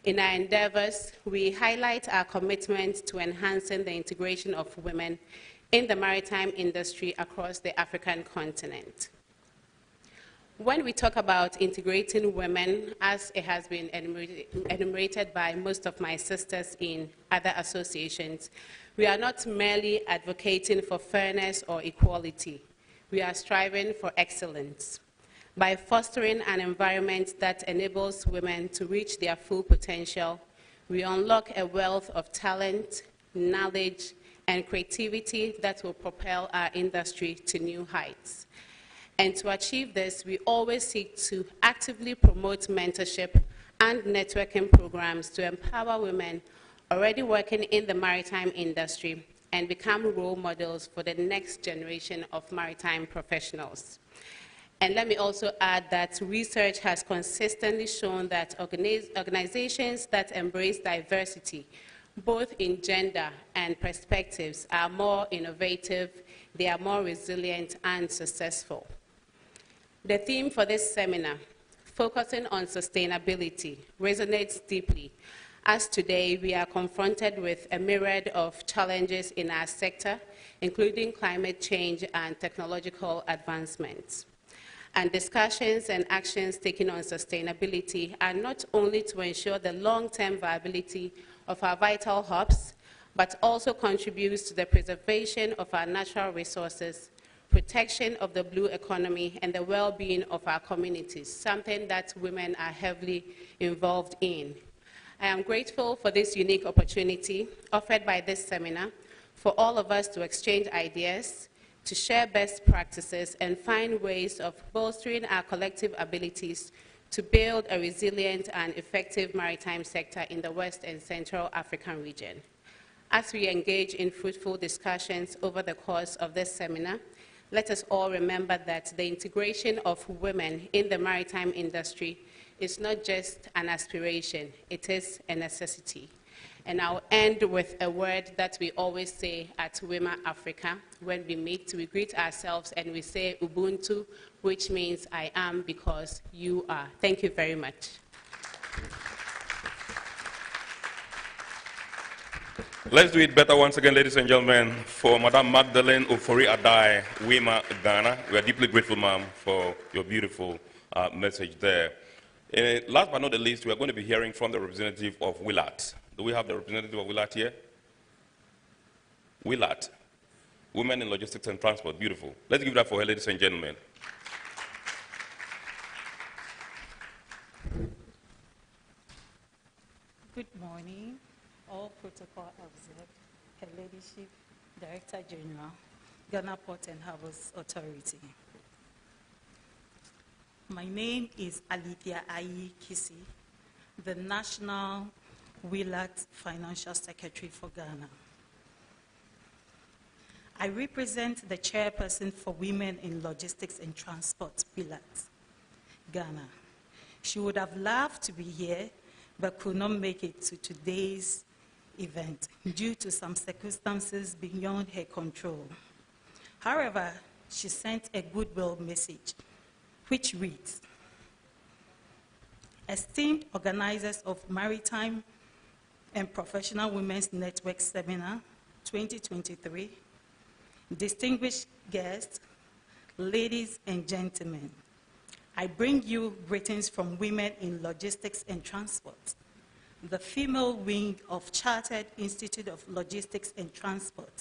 In our endeavors, we highlight our commitment to enhancing the integration of women in the maritime industry across the African continent. When we talk about integrating women, as it has been enumerated by most of my sisters in other associations, we are not merely advocating for fairness or equality. We are striving for excellence. By fostering an environment that enables women to reach their full potential, we unlock a wealth of talent, knowledge, and creativity that will propel our industry to new heights. And to achieve this, we always seek to actively promote mentorship and networking programs to empower women already working in the maritime industry and become role models for the next generation of maritime professionals. And let me also add that research has consistently shown that organizations that embrace diversity, both in gender and perspectives, are more innovative, they are more resilient and successful. The theme for this seminar, focusing on sustainability, resonates deeply, as today we are confronted with a myriad of challenges in our sector, including climate change and technological advancements. And discussions and actions taken on sustainability are not only to ensure the long-term viability of our vital hubs, but also contributes to the preservation of our natural resources, protection of the blue economy, and the well-being of our communities, something that women are heavily involved in. I am grateful for this unique opportunity offered by this seminar for all of us to exchange ideas, to share best practices and find ways of bolstering our collective abilities to build a resilient and effective maritime sector in the West and Central African region. As we engage in fruitful discussions over the course of this seminar, let us all remember that the integration of women in the maritime industry is not just an aspiration, it is a necessity. And I'll end with a word that we always say at WIMA Africa. When we meet, we greet ourselves and we say Ubuntu, which means I am because you are. Thank you very much. Let's do it better once again, ladies and gentlemen, for Madame Magdalene Ofori-Adai, WIMA, Ghana. We are deeply grateful, ma'am, for your beautiful message there. Last but not the least, we are going to be hearing from the representative of WILAT. Do we have the representative of WILAT here? WILAT, Women in Logistics and Transport. Beautiful. Let's give that for her, ladies and gentlemen. Good morning. All protocol observed. Her Ladyship, Director General, Ghana Port and Harbours Authority. My name is Alithia Ayi Kisi, the National WILAT Financial Secretary for Ghana. I represent the chairperson for Women in Logistics and Transport, WILAT, Ghana. She would have loved to be here, but could not make it to today's event due to some circumstances beyond her control. However, she sent a goodwill message, which reads, Esteemed organizers of Maritime and Professional Women's Network Seminar 2023, distinguished guests, ladies and gentlemen, I bring you greetings from Women in Logistics and Transport, the female wing of Chartered Institute of Logistics and Transport.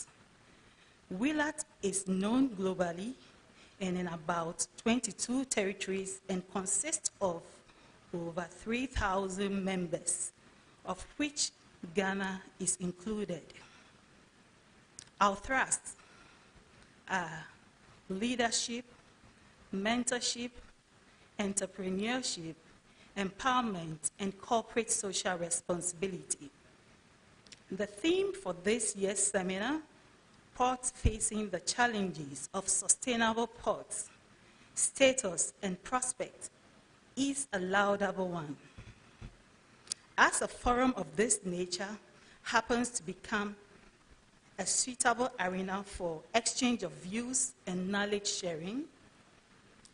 WILAT is known globally and in about 22 territories and consists of over 3,000 members, of which Ghana is included. Our thrusts are leadership, mentorship, entrepreneurship, empowerment, and corporate social responsibility. The theme for this year's seminar, Ports Facing the Challenges of Sustainable Ports, Status and Prospect, is a laudable one. As a forum of this nature happens to become a suitable arena for exchange of views and knowledge sharing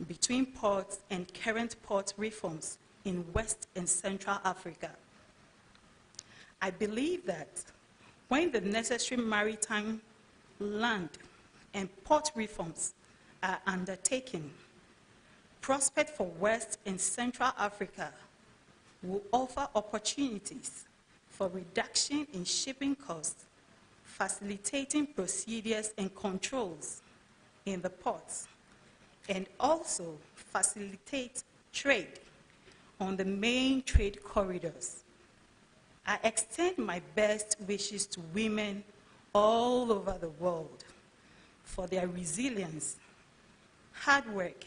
between ports and current port reforms in West and Central Africa. I believe that when the necessary maritime, land, and port reforms are undertaken, prospect for West and Central Africa will offer opportunities for reduction in shipping costs, facilitating procedures and controls in the ports, and also facilitate trade on the main trade corridors. I extend my best wishes to women all over the world for their resilience, hard work,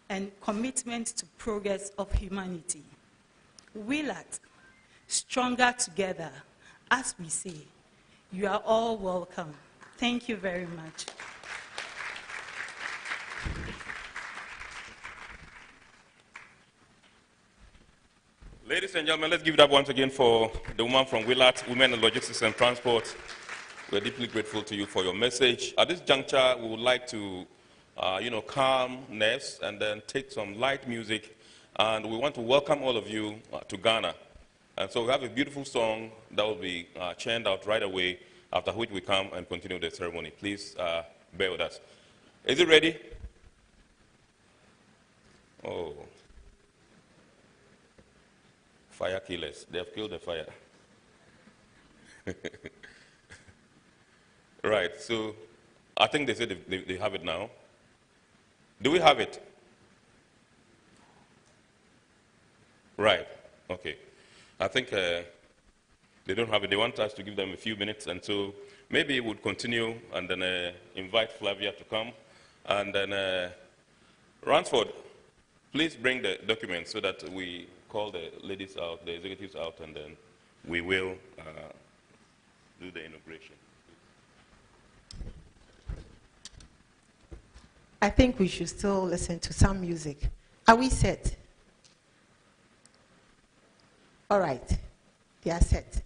and commitment to progress of humanity. WILAT, stronger together, as we say. You are all welcome. Thank you very much. Ladies and gentlemen, let's give it up once again for the woman from WILAT, Women in Logistics and Transport. We're deeply grateful to you for your message. At this juncture, we would like to, calm nerves and then take some light music. And we want to welcome all of you to Ghana. And so we have a beautiful song that will be churned out right away, after which we come and continue the ceremony. Please bear with us. Is it ready? Oh. Fire killers. They have killed the fire. Right, so I think they said they have it now. Do we have it? Right, okay. I think they don't have it. They want us to give them a few minutes, and so maybe we'll continue and then invite Flavia to come. And then Ransford, please bring the documents so that we call the ladies out, the executives out, and then we will do the inauguration. I think we should still listen to some music. Are we set? All right, they are set.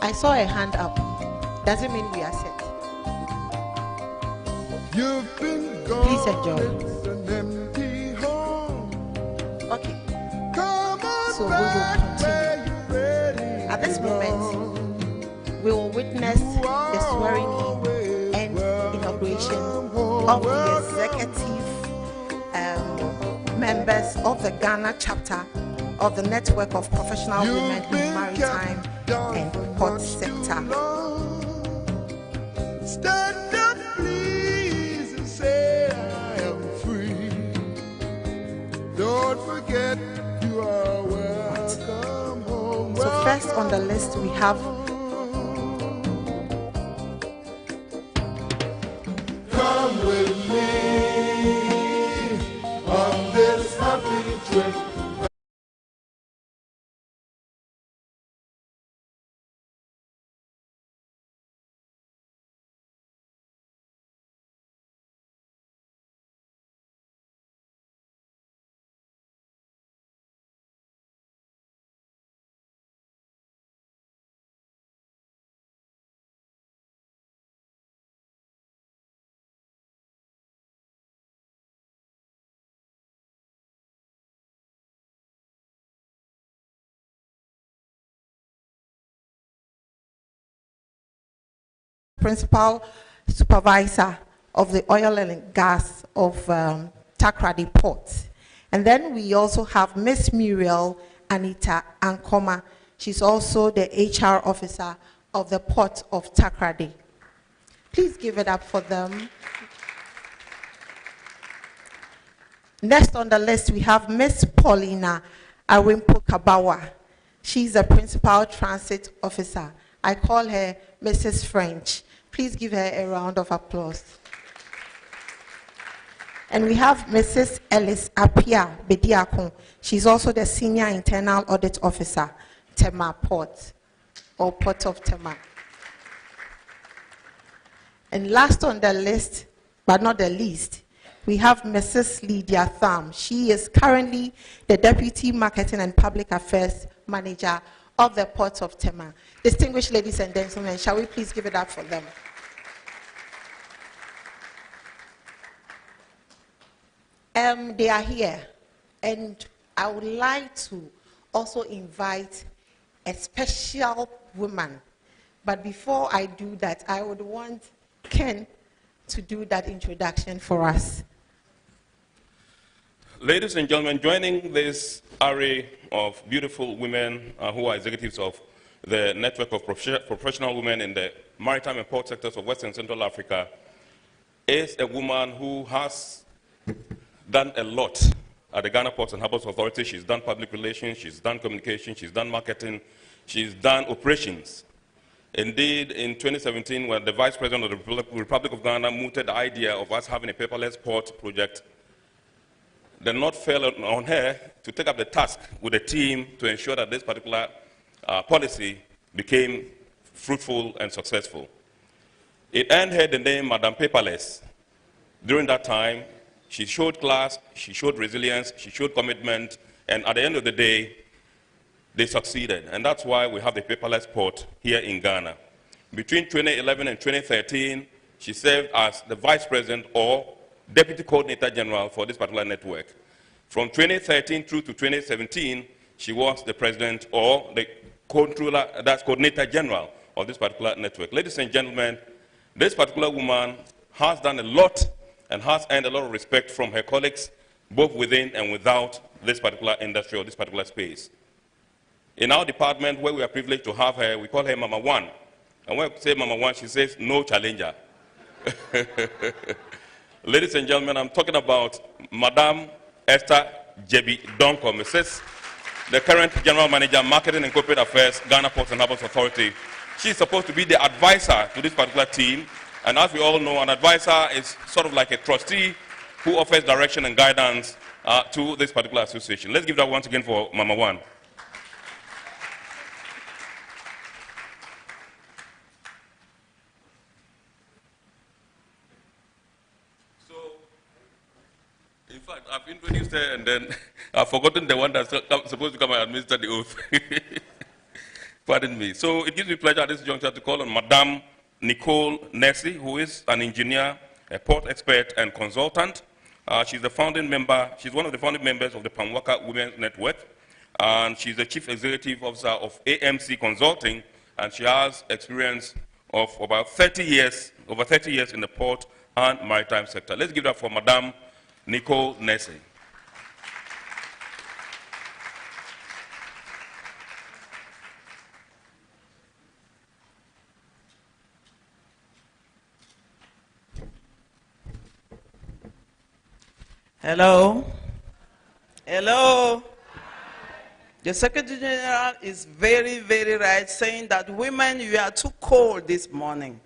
I saw a hand up. Doesn't mean we are set. You've been gone. Please enjoy. It's an empty home. Okay. Come on So we will continue. At this moment, we will witness the swearing-in and inauguration of the executive members of the Ghana chapter of the Network of Professional Women in Maritime and Port Sector. Stand up, please, and say I am free. Don't forget you are welcome home. So first on the list we have Come with me on this happy trip. Principal Supervisor of the Oil and Gas of Takoradi Port. And then we also have Miss Muriel Anita Ankoma. She's also the HR officer of the Port of Takoradi. Please give it up for them. Next on the list, we have Miss Paulina Arimpo Kabawa. She's the Principal Transit Officer. I call her Mrs. French. Please give her a round of applause. And we have Mrs. Ellis Apia Bediakon. She's also the Senior Internal Audit Officer, Tema Port, or Port of Tema. And last on the list, but not the least, we have Mrs. Lydia Tham. She is currently the Deputy Marketing and Public Affairs Manager of the Port of Tema. Distinguished ladies and gentlemen, shall we please give it up for them? They are here, and I would like to also invite a special woman. But before I do that, I would want Ken to do that introduction for us. Ladies and gentlemen, joining this array of beautiful women who are executives of the Network of Professional Women in the Maritime and Port sectors of West and Central Africa is a woman who has done a lot at the Ghana Ports and Harbours Authority. She's done public relations, she's done communication, she's done marketing, she's done operations. Indeed, in 2017, when the Vice President of the Republic of Ghana mooted the idea of us having a paperless port project, the nod fell on her to take up the task with a team to ensure that this particular policy became fruitful and successful. It earned her the name Madam Paperless. During that time, she showed class, she showed resilience, she showed commitment, and at the end of the day, they succeeded. And that's why we have the paperless port here in Ghana. Between 2011 and 2013, she served as the Vice President or Deputy Coordinator General for this particular network. From 2013 through to 2017, she was the President or the Controller, that's Coordinator General of this particular network. Ladies and gentlemen, this particular woman has done a lot and has earned a lot of respect from her colleagues, both within and without this particular industry or this particular space. In our department, where we are privileged to have her, we call her Mama One. And when we say Mama One, she says, no challenger. Ladies and gentlemen, I'm talking about Madame Esther Jebi Donko, Mrs. The current General Manager, Marketing and Corporate Affairs, Ghana Ports and Harbours Authority. She's supposed to be the advisor to this particular team. And as we all know, an advisor is sort of like a trustee who offers direction and guidance to this particular association. Let's give that once again for Mama One. So, in fact, I've introduced her and then I've forgotten the one that's supposed to come and administer the oath. Pardon me. So it gives me pleasure at this juncture to call on Madame Nicole Nessie, who is an engineer, a port expert, and consultant. She's the founding member. She's one of the founding members of the PMAWCA Women's Network, and she's the chief executive officer of AMC Consulting, and she has experience of about 30 years, over 30 years in the port and maritime sector. Let's give that for Madame Nicole Nessie. Hello. Hello. The Secretary General is very, very right, saying that women, you are too cold this morning.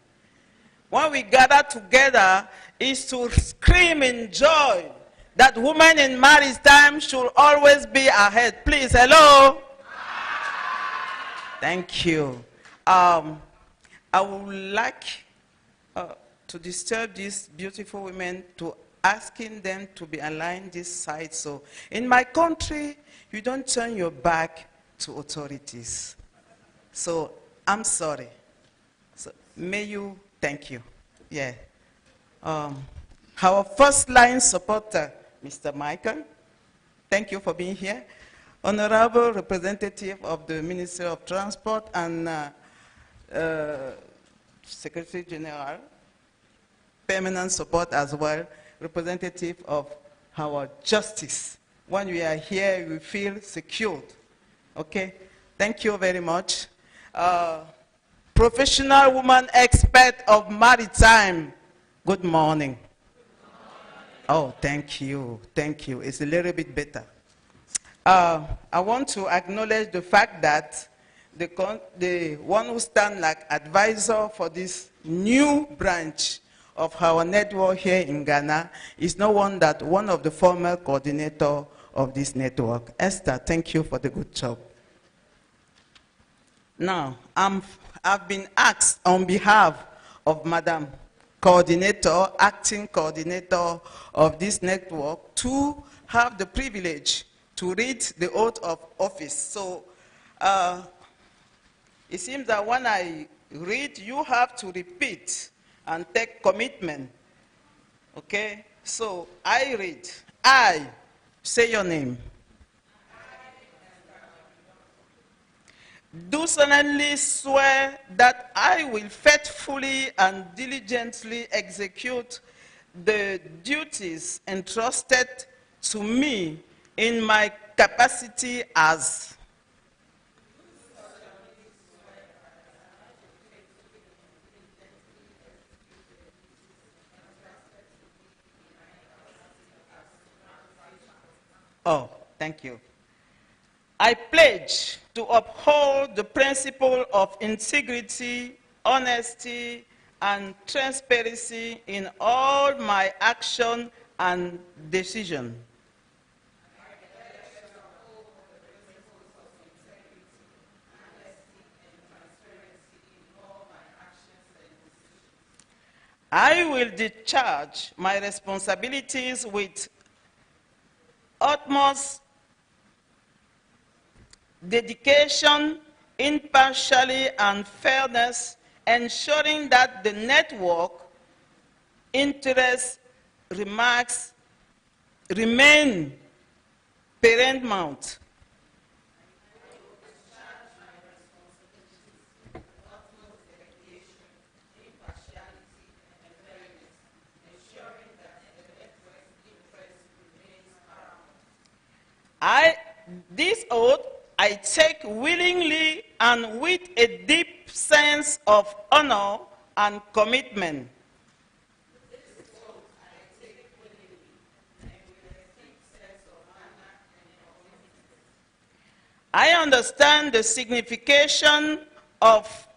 When we gather together is to scream in joy that women in maritime should always be ahead. Please, hello. Thank you. I would like to disturb these beautiful women to asking them to be aligned this side. So in my country, you don't turn your back to authorities. So I'm sorry. So may you, thank you. Yeah. Our first line supporter, Mr. Michael, thank you for being here. Honorable representative of the Ministry of Transport and Secretary General, permanent support as well, representative of our justice. When we are here, we feel secured. Okay? Thank you very much. Professional woman expert of maritime. Good morning. Oh, thank you. Thank you. It's a little bit better. I want to acknowledge the fact that the one who stands like advisor for this new branch of our network here in Ghana is no one that one of the former coordinator of this network. Esther, thank you for the good job. Now, I've been asked on behalf of Madam Coordinator, acting coordinator of this network, to have the privilege to read the oath of office. So it seems that when I read, you have to repeat and take commitment. Okay? So I read. I, say your name. Do solemnly swear that I will faithfully and diligently execute the duties entrusted to me in my capacity as Oh, thank you. I pledge to uphold the principle of integrity, honesty, and transparency in all my action and decision. I will discharge my responsibilities with utmost dedication, impartiality, and fairness, ensuring that the network interests remain paramount. This oath I take willingly and with a deep sense of honor and commitment. I understand the signification of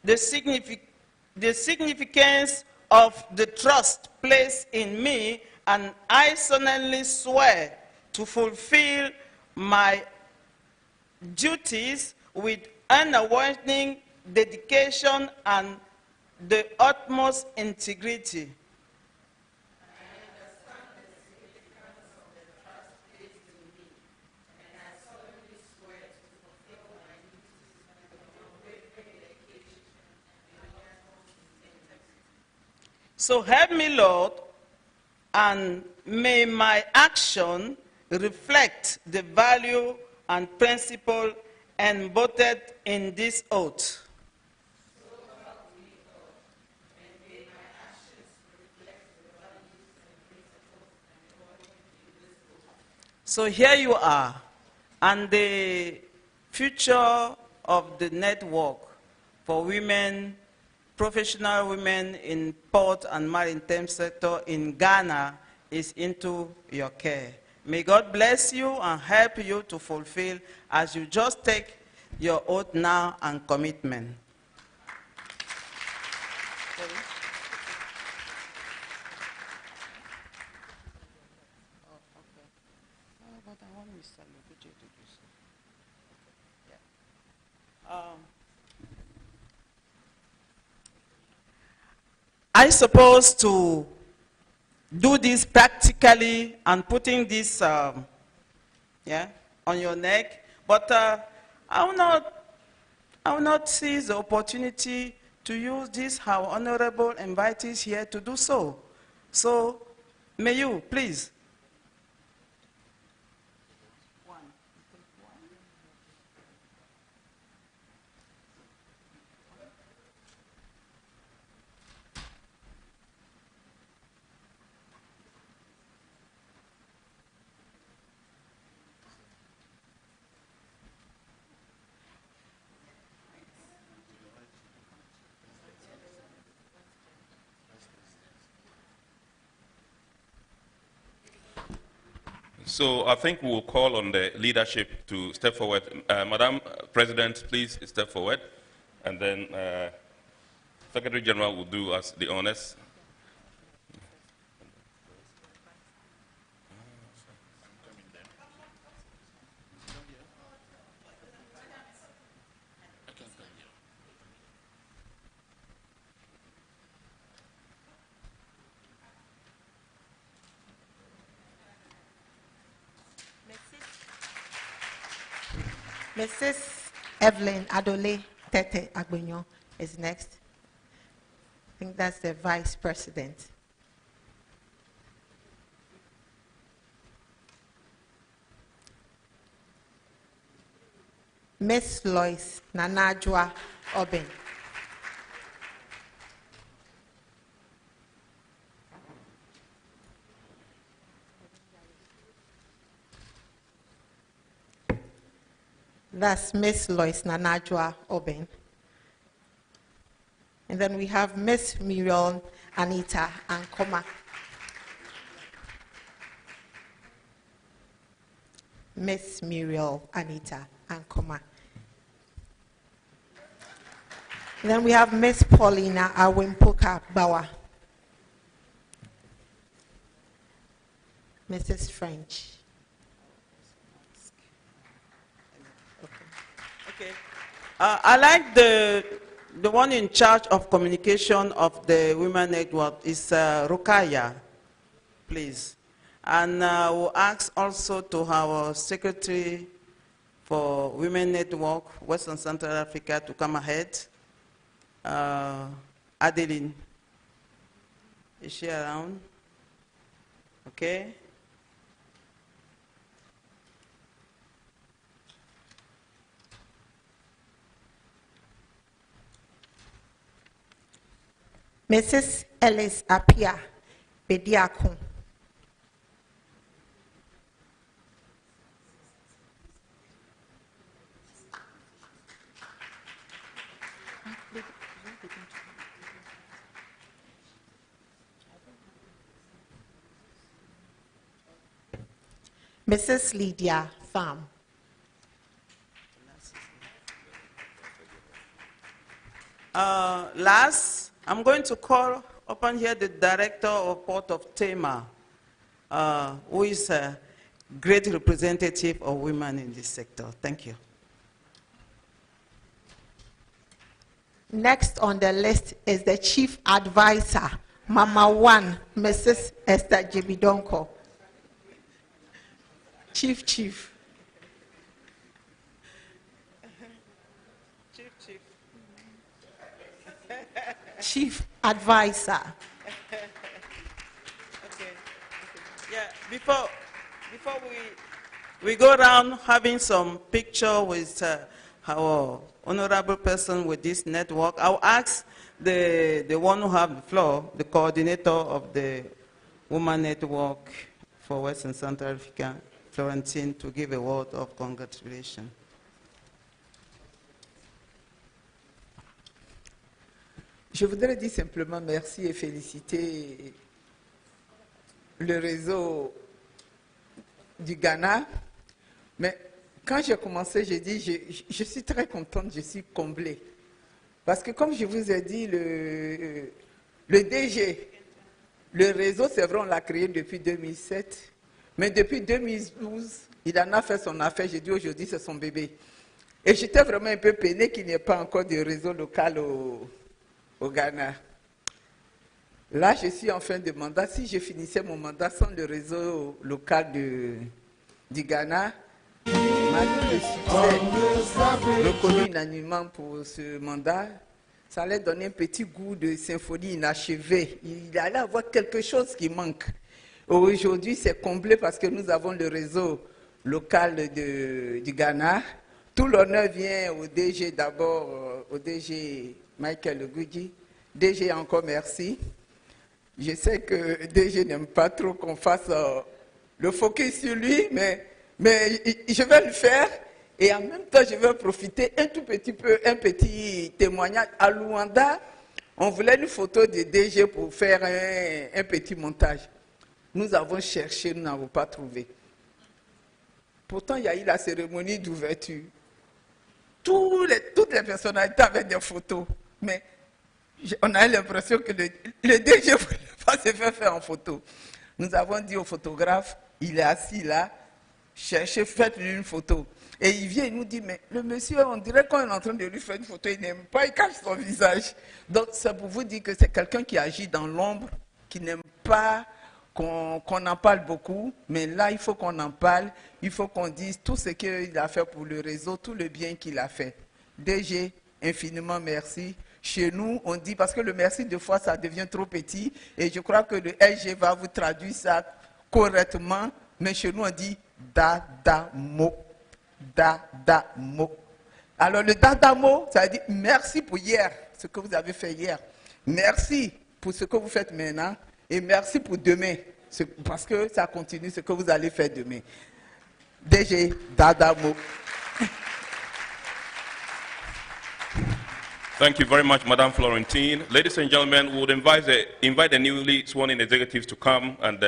the significance of the trust placed in me, and I solemnly swear to fulfill my duties with unwavering dedication and the utmost integrity. So help me, Lord, and may my action reflect the value and principle embodied in this oath. So here you are, and the future of the network for women, professional women in port and maritime sector in Ghana is into your care. May God bless you and help you to fulfill as you just take your oath now and commitment. I suppose to do this practically and putting this on your neck, but I will not seize the opportunity to use this, our honorable invitees here, to do so. So, may you, please. So I think we'll call on the leadership to step forward. Madam President, please step forward. And then Secretary General will do us the honors. Mrs. Evelyn Adole Tete Agbenyo is next. I think that's the Vice President. Miss Lois Nanajwa Oben. That's Miss Lois Nanajwa Oben. And then we have Miss Muriel Anita Ankoma. Miss Muriel Anita Ankoma. And then we have Miss Paulina Awimpoka Bawa. Mrs. French. Okay. I like the one in charge of communication of the Women Network is Rukaya, please. And we'll ask also to our Secretary for Women Network, Western Central Africa, to come ahead. Adeline, is she around? Okay. Mrs. Ellis Apia Bediakun. Mrs. Lydia Pham. Last, I'm going to call upon here the director of Port of Tema, who is a great representative of women in this sector. Thank you. Next on the list is the Chief Advisor, Mama One, Mrs. Esther Jebidonko. Chief. Chief Advisor. Okay. Yeah, before we go around having some picture with our honorable person with this network, I'll ask the one who have the floor, the coordinator of the Women Network for West and Central Africa, Florentine, to give a word of congratulations. Je voudrais dire simplement merci et féliciter le réseau du Ghana. Mais quand j'ai commencé, j'ai dit, je suis très contente, je suis comblée. Parce que comme je vous ai dit, le DG, le réseau, c'est vrai, on l'a créé depuis 2007. Mais depuis 2012, il en a fait son affaire. J'ai dit aujourd'hui, c'est son bébé. Et j'étais vraiment un peu peinée qu'il n'y ait pas encore de réseau local au Ghana. Là, je suis en fin de mandat. Si je finissais mon mandat sans le réseau local du Ghana, malgré le succès reconnu unanimement pour ce mandat, ça allait donner un petit goût de symphonie inachevée. Il allait avoir quelque chose qui manque. Aujourd'hui, c'est comblé parce que nous avons le réseau local du Ghana. Tout l'honneur vient au DG d'abord, au DG Michael Oguji. DG, encore merci. Je sais que DG n'aime pas trop qu'on fasse le focus sur lui, mais je vais le faire. Et en même temps, je vais profiter un tout petit peu, un petit témoignage. À Luanda, on voulait une photo de DG pour faire un petit montage. Nous avons cherché, nous n'avons pas trouvé. Pourtant, il y a eu la cérémonie d'ouverture. Toutes les personnalités avaient des photos, mais on a eu l'impression que le DG ne voulait pas se faire en photo. Nous avons dit au photographe, il est assis là, cherchez, faites-lui une photo. Et il vient, il nous dit, mais le monsieur, on dirait qu'on est en train de lui faire une photo, il n'aime pas, il cache son visage. Donc, c'est pour vous dire que c'est quelqu'un qui agit dans l'ombre, qui n'aime pas qu'on en parle beaucoup, mais là, il faut qu'on en parle, il faut qu'on dise tout ce qu'il a fait pour le réseau, tout le bien qu'il a fait. DG, infiniment merci. Chez nous, on dit, parce que le merci, des fois, ça devient trop petit, et je crois que le SG va vous traduire ça correctement, mais chez nous, on dit dadamo. Dadamo. Alors, le dadamo, ça veut dire merci pour hier, ce que vous avez fait hier. Merci pour ce que vous faites maintenant, et merci pour demain, parce que ça continue ce que vous allez faire demain. DG, dadamo. Thank you very much, Madame Florentine. Ladies and gentlemen, we would invite the newly sworn-in executives to come and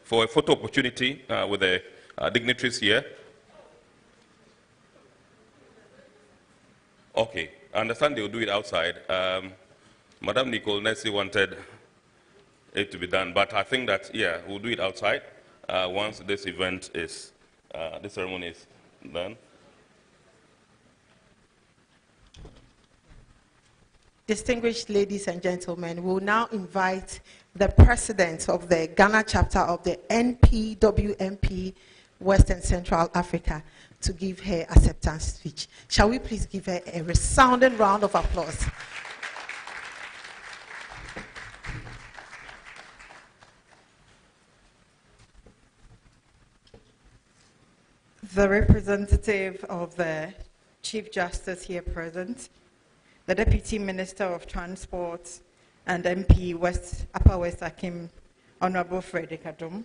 for a photo opportunity with the dignitaries here. Okay, I understand they will do it outside. Madame Nicole Nessie wanted it to be done, but I think that, yeah, we'll do it outside once this event is, this ceremony is done. Distinguished ladies and gentlemen, we will now invite the president of the Ghana chapter of the NPWMP West and Central Africa to give her acceptance speech. Shall we please give her a resounding round of applause? The representative of the Chief Justice here present, the Deputy Minister of Transport and MP Upper West Akim, Honorable Frederick Adom,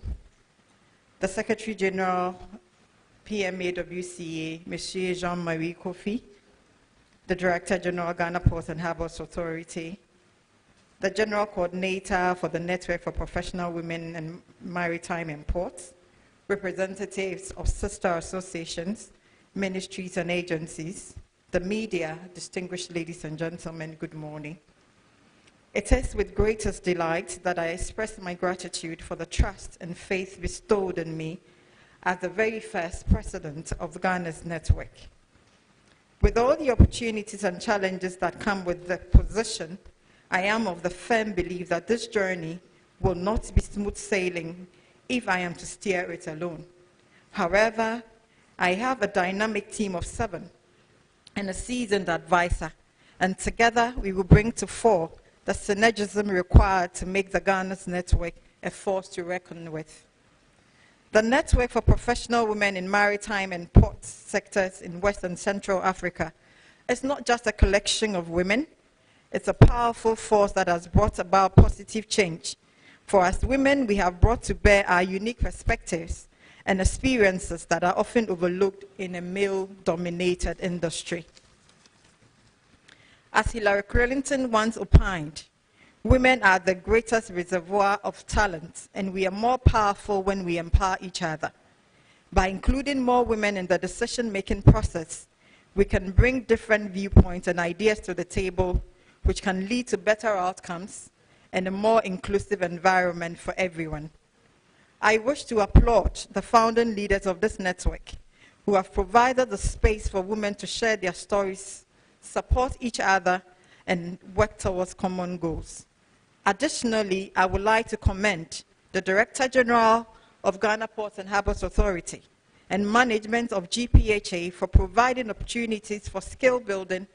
the Secretary General, PMAWCA, Monsieur Jean-Marie Kofi, the Director General, Ghana Ports and Harbours Authority, the General Coordinator for the Network for Professional Women in Maritime and Ports, representatives of sister associations, ministries and agencies, the media, distinguished ladies and gentlemen, good morning. It is with greatest delight that I express my gratitude for the trust and faith bestowed in me as the very first president of Ghana's network. With all the opportunities and challenges that come with the position, I am of the firm belief that this journey will not be smooth sailing if I am to steer it alone. However, I have a dynamic team of 7 and a seasoned advisor, and together we will bring to fore the synergism required to make the Ghana's network a force to reckon with. The Network for Professional Women in Maritime and Port Sectors in West and Central Africa is not just a collection of women, it's a powerful force that has brought about positive change. For as women, we have brought to bear our unique perspectives and experiences that are often overlooked in a male-dominated industry. As Hillary Clinton once opined, women are the greatest reservoir of talent, and we are more powerful when we empower each other. By including more women in the decision-making process, we can bring different viewpoints and ideas to the table, which can lead to better outcomes and a more inclusive environment for everyone. I wish to applaud the founding leaders of this network who have provided the space for women to share their stories, support each other, and work towards common goals. Additionally, I would like to commend the Director General of Ghana Ports and Harbours Authority and management of GPHA for providing opportunities for skill building,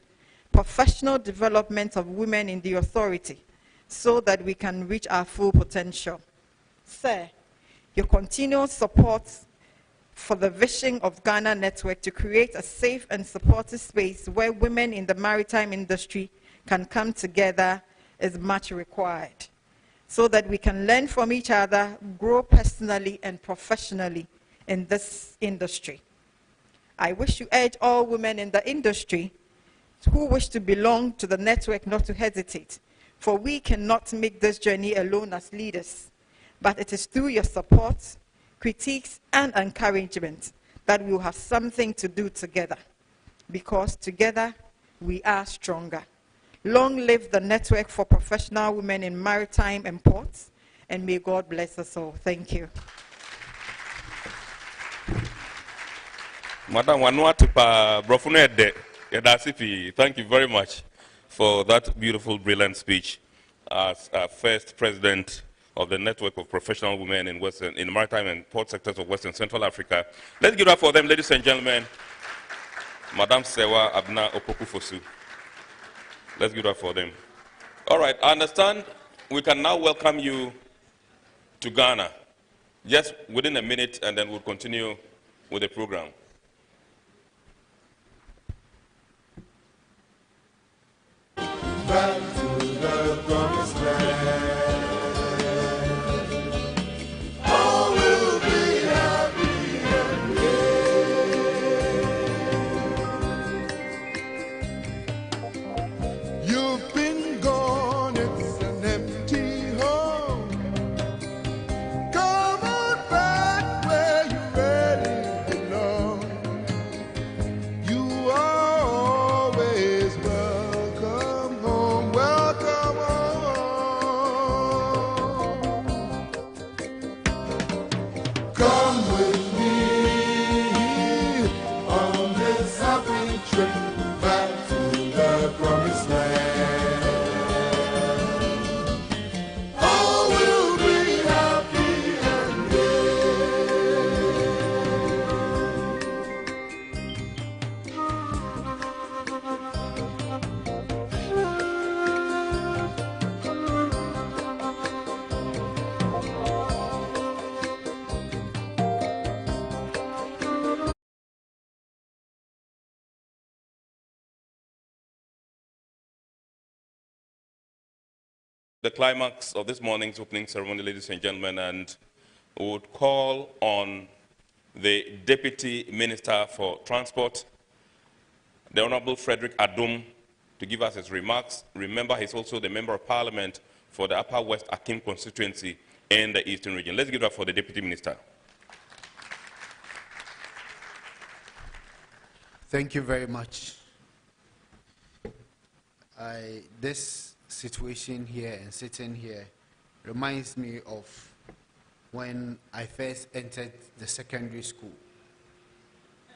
professional development of women in the authority so that we can reach our full potential. Sir, your continued support for the vision of Ghana Network to create a safe and supportive space where women in the maritime industry can come together is much required, so that we can learn from each other, grow personally and professionally in this industry. I wish to urge all women in the industry who wish to belong to the network not to hesitate, for we cannot make this journey alone as leaders, but it is through your support, critiques, and encouragement that we will have something to do together, because together we are stronger. Long live the Network for Professional Women in Maritime and Ports, and may God bless us all. Thank you. Madam Wanuatupa Brofunede Yadasipi, thank you very much for that beautiful, brilliant speech as first president of the Network of Professional Women in the Maritime and Port Sectors of Western Central Africa. Let's give it up for them, ladies and gentlemen. Madam Sewa Abna Opoku-Fosu. Let's give it up for them. All right, I understand we can now welcome you to Ghana, just within a minute, and then we'll continue with the program. Back to the promised land. All will be happy and gay. You've been gone, it's an empty home. Come on back where you really belong. You are always welcome home, welcome home. Come with me on this happy trip back to the promised land. All will be happy and The climax of this morning's opening ceremony, ladies and gentlemen, and we would call on the Deputy Minister for Transport, the Honorable Frederick Adum, to give us his remarks. Remember, he's also the Member of Parliament for the Upper West Akim constituency in the Eastern region. Let's give it up for the Deputy Minister. Thank you very much. this situation here and sitting here reminds me of when I first entered the secondary school.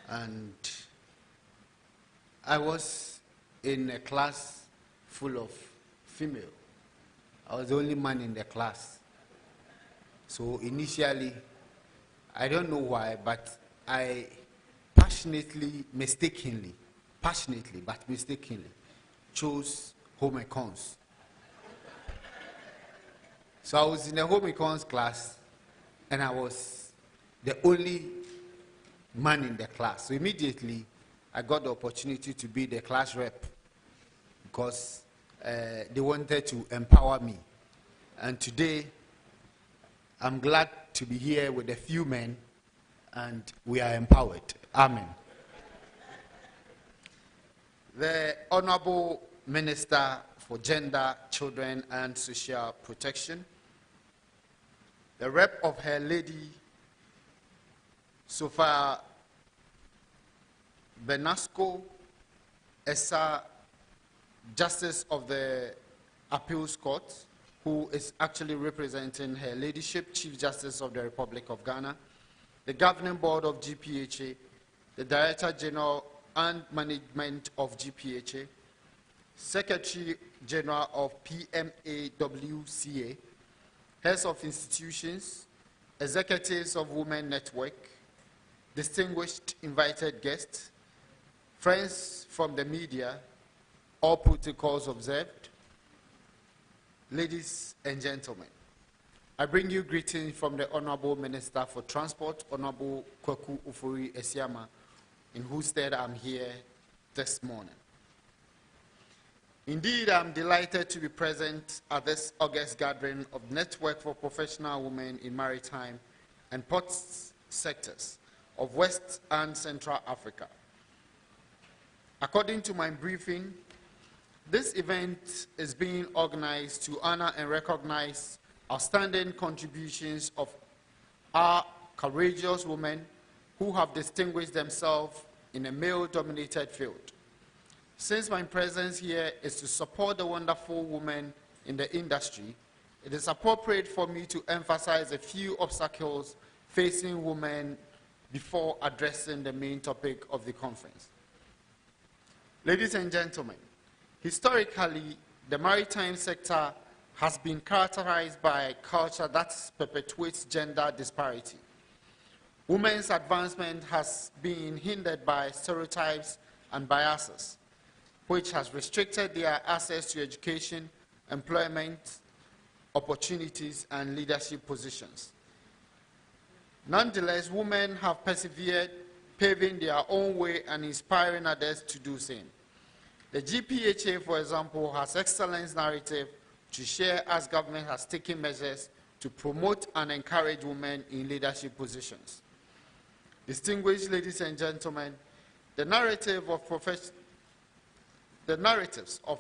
And I was in a class full of female. I was the only man in the class. So initially, I don't know why, but I mistakenly chose home econs. So I was in the home econs class, and I was the only man in the class. So immediately, I got the opportunity to be the class rep because they wanted to empower me. And today, I'm glad to be here with a few men, and we are empowered. Amen. The Honorable Minister for Gender, Children, and Social Protection, the rep of Her Lady Sophia Benasco, Esa, Justice of the Appeals Court, who is actually representing Her Ladyship, Chief Justice of the Republic of Ghana, the Governing Board of GPHA, the Director General and Management of GPHA, Secretary General of PMAWCA, Heads of Institutions, Executives of Women Network, distinguished invited guests, friends from the media, all protocols observed, ladies and gentlemen, I bring you greetings from the Honorable Minister for Transport, Honorable Kwaku Ufori Esiama, in whose stead I'm here this morning. Indeed, I'm delighted to be present at this August gathering of Network for Professional Women in Maritime and Port sectors of West and Central Africa. According to my briefing, this event is being organized to honor and recognize outstanding contributions of our courageous women who have distinguished themselves in a male-dominated field. Since my presence here is to support the wonderful women in the industry, it is appropriate for me to emphasize a few obstacles facing women before addressing the main topic of the conference. Ladies and gentlemen, historically, the maritime sector has been characterized by a culture that perpetuates gender disparity. Women's advancement has been hindered by stereotypes and biases, which has restricted their access to education, employment, opportunities, and leadership positions. Nonetheless, women have persevered, paving their own way and inspiring others to do the same. The GPHA, for example, has excellence narrative to share as government has taken measures to promote and encourage women in leadership positions. Distinguished ladies and gentlemen, the narratives of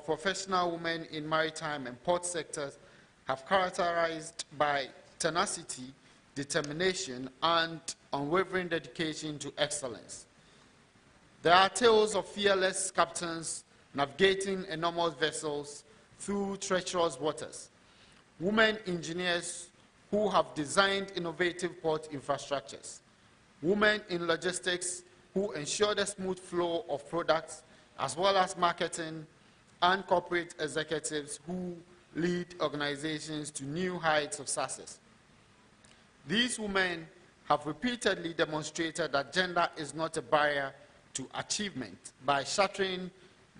professional women in maritime and port sectors have characterized by tenacity, determination, and unwavering dedication to excellence. There are tales of fearless captains navigating enormous vessels through treacherous waters, women engineers who have designed innovative port infrastructures, women in logistics who ensure the smooth flow of products, as well as marketing and corporate executives who lead organizations to new heights of success. These women have repeatedly demonstrated that gender is not a barrier to achievement by shattering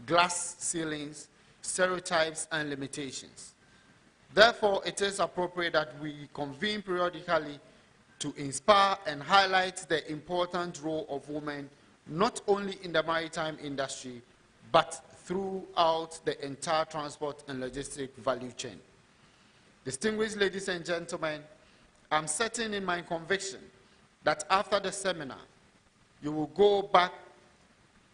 glass ceilings, stereotypes, and limitations. Therefore, it is appropriate that we convene periodically to inspire and highlight the important role of women not only in the maritime industry, but throughout the entire transport and logistic value chain. Distinguished ladies and gentlemen, I'm certain in my conviction that after the seminar, you will go back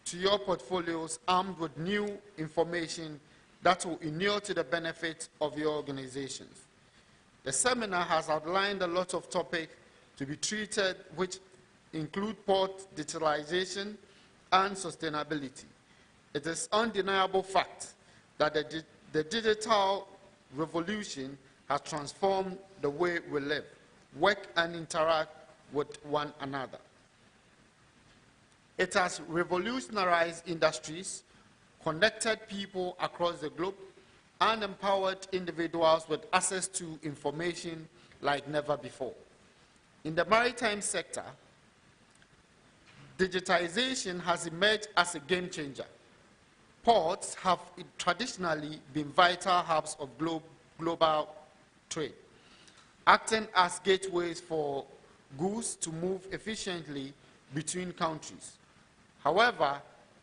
to your portfolios armed with new information that will inure to the benefit of your organizations. The seminar has outlined a lot of topics to be treated, which include port digitalization and sustainability. It is undeniable fact that the digital revolution has transformed the way we live, work, and interact with one another. It has revolutionized industries, connected people across the globe, and empowered individuals with access to information like never before. In the maritime sector, digitization has emerged as a game changer. Ports have traditionally been vital hubs of global trade, acting as gateways for goods to move efficiently between countries. However,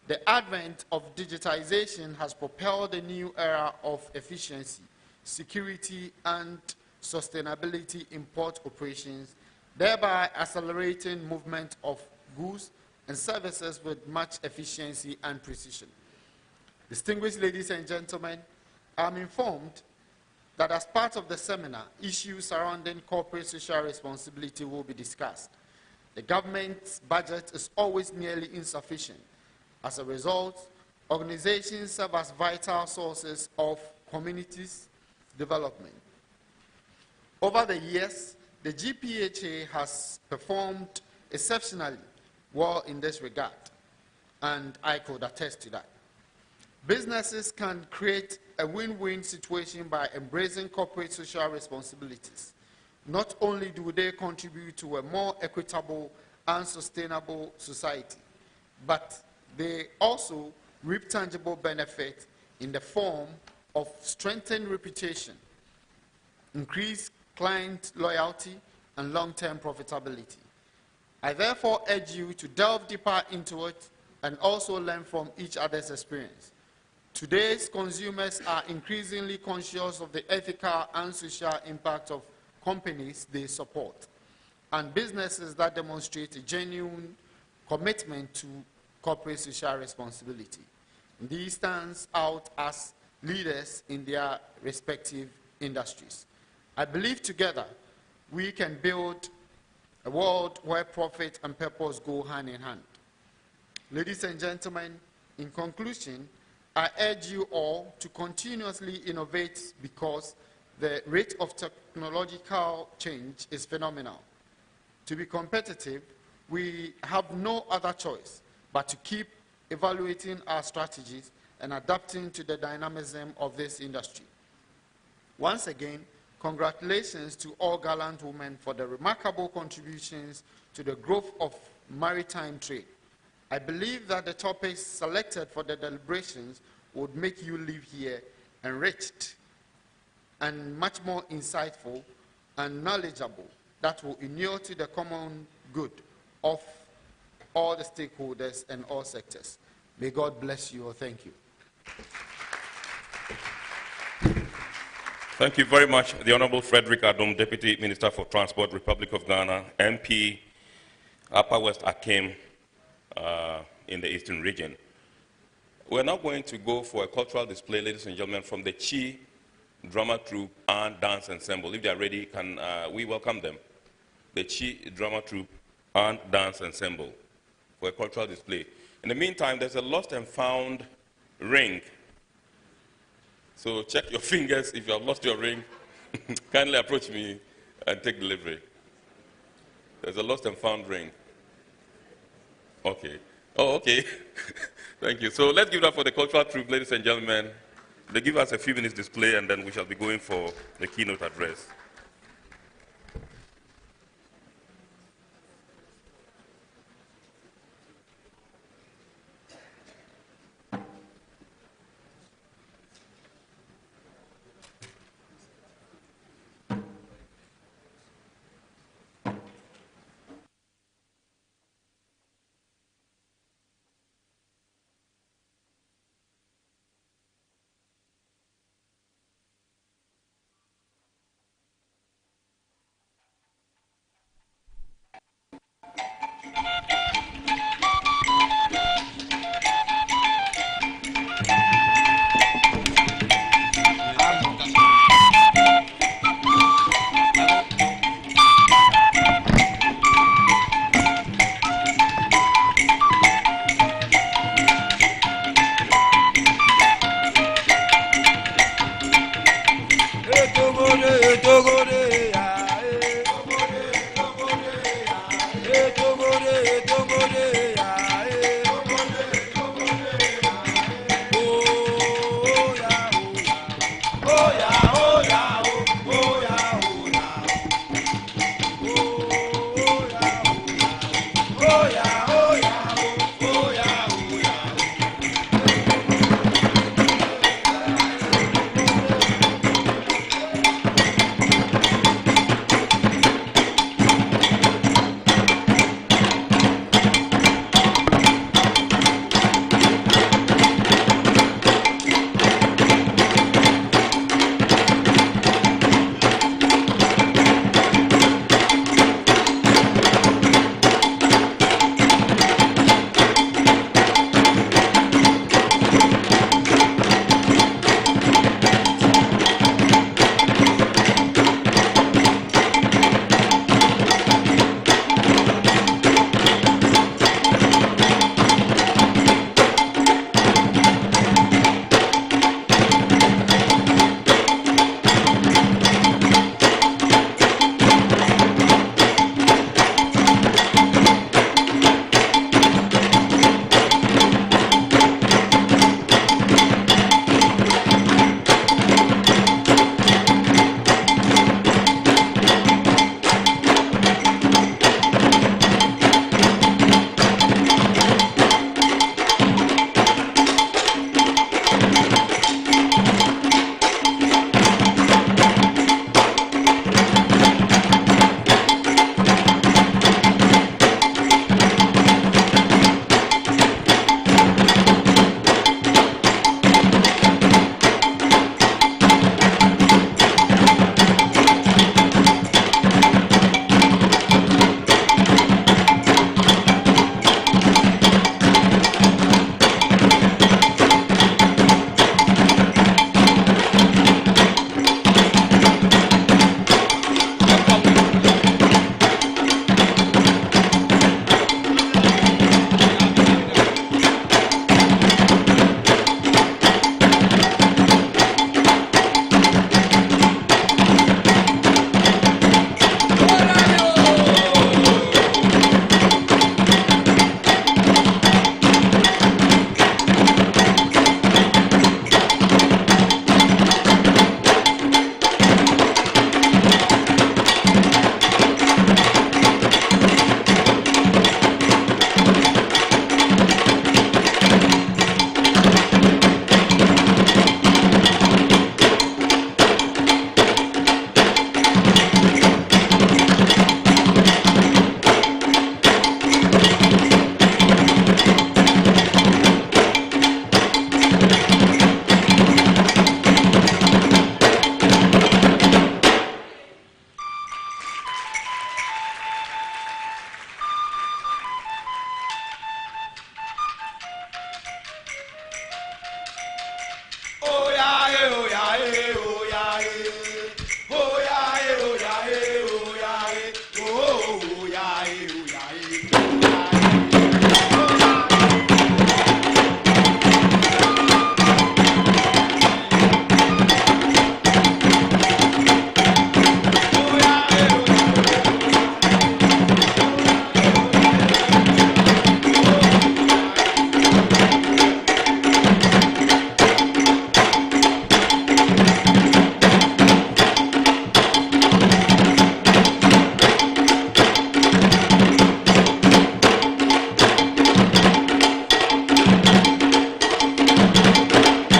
the advent of digitization has propelled a new era of efficiency, security, and sustainability in port operations, thereby accelerating movement of goods and services with much efficiency and precision. Distinguished ladies and gentlemen, I am informed that as part of the seminar, issues surrounding corporate social responsibility will be discussed. The government's budget is always nearly insufficient. As a result, organizations serve as vital sources of communities' development. Over the years, the GPHA has performed exceptionally well in this regard, and I could attest to that. Businesses can create a win-win situation by embracing corporate social responsibilities. Not only do they contribute to a more equitable and sustainable society, but they also reap tangible benefit in the form of strengthened reputation, increased client loyalty, and long-term profitability. I therefore urge you to delve deeper into it and also learn from each other's experience. Today's consumers are increasingly conscious of the ethical and social impact of companies they support, and businesses that demonstrate a genuine commitment to corporate social responsibility. These stand out as leaders in their respective industries. I believe together we can build a world where profit and purpose go hand in hand. Ladies and gentlemen, in conclusion, I urge you all to continuously innovate because the rate of technological change is phenomenal. To be competitive, we have no other choice but to keep evaluating our strategies and adapting to the dynamism of this industry. Once again, congratulations to all gallant women for the remarkable contributions to the growth of maritime trade. I believe that the topics selected for the deliberations would make you leave here enriched and much more insightful and knowledgeable that will inure to the common good of all the stakeholders and all sectors. May God bless you all. Thank you. Thank you very much, the Honorable Frederick Adom, Deputy Minister for Transport, Republic of Ghana, MP, Upper West Akim, in the Eastern region. We're now going to go for a cultural display, ladies and gentlemen, from the Chi Drama Troupe and Dance Ensemble. If they are ready, can we welcome them? The Chi Drama Troupe and Dance Ensemble for a cultural display. In the meantime, there's a lost and found ring. So check your fingers. If you have lost your ring, kindly approach me and take delivery. There's a lost and found ring. Okay. Oh, okay. Thank you. So let's give it up for the cultural troupe, ladies and gentlemen. They give us a few minutes display, and then we shall be going for the keynote address.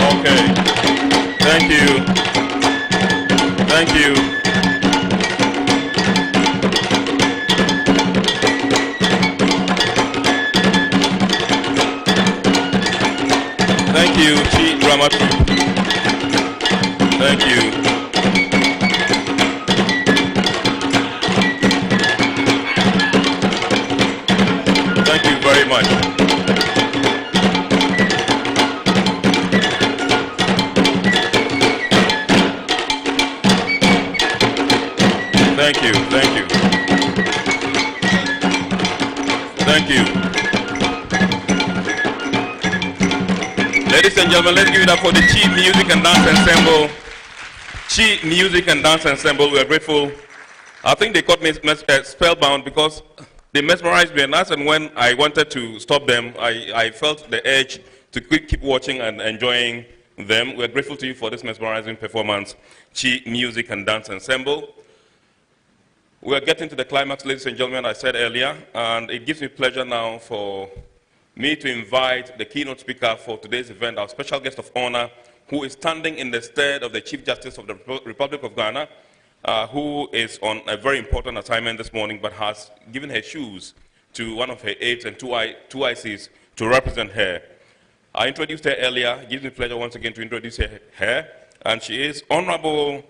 Okay. Thank you. Thank you. Thank you, Chief Ramatu. Thank you. Thank you very much. Thank you, thank you. Thank you. Ladies and gentlemen, let's give it up for the Chief Music and Dance Ensemble. Chief Music and Dance Ensemble, we are grateful. I think they caught me spellbound because they mesmerized me, and that's when I wanted to stop them, I felt the urge to keep watching and enjoying them. We're grateful to you for this mesmerizing performance, Chi Music and Dance Ensemble. We're getting to the climax, ladies and gentlemen, I said earlier, and it gives me pleasure now for me to invite the keynote speaker for today's event, our special guest of honor, who is standing in the stead of the Chief Justice of the Republic of Ghana, who is on a very important assignment this morning, but has given her shoes to one of her aides and two ICs to represent her. I introduced her earlier. It gives me pleasure once again to introduce her. And she is Honorable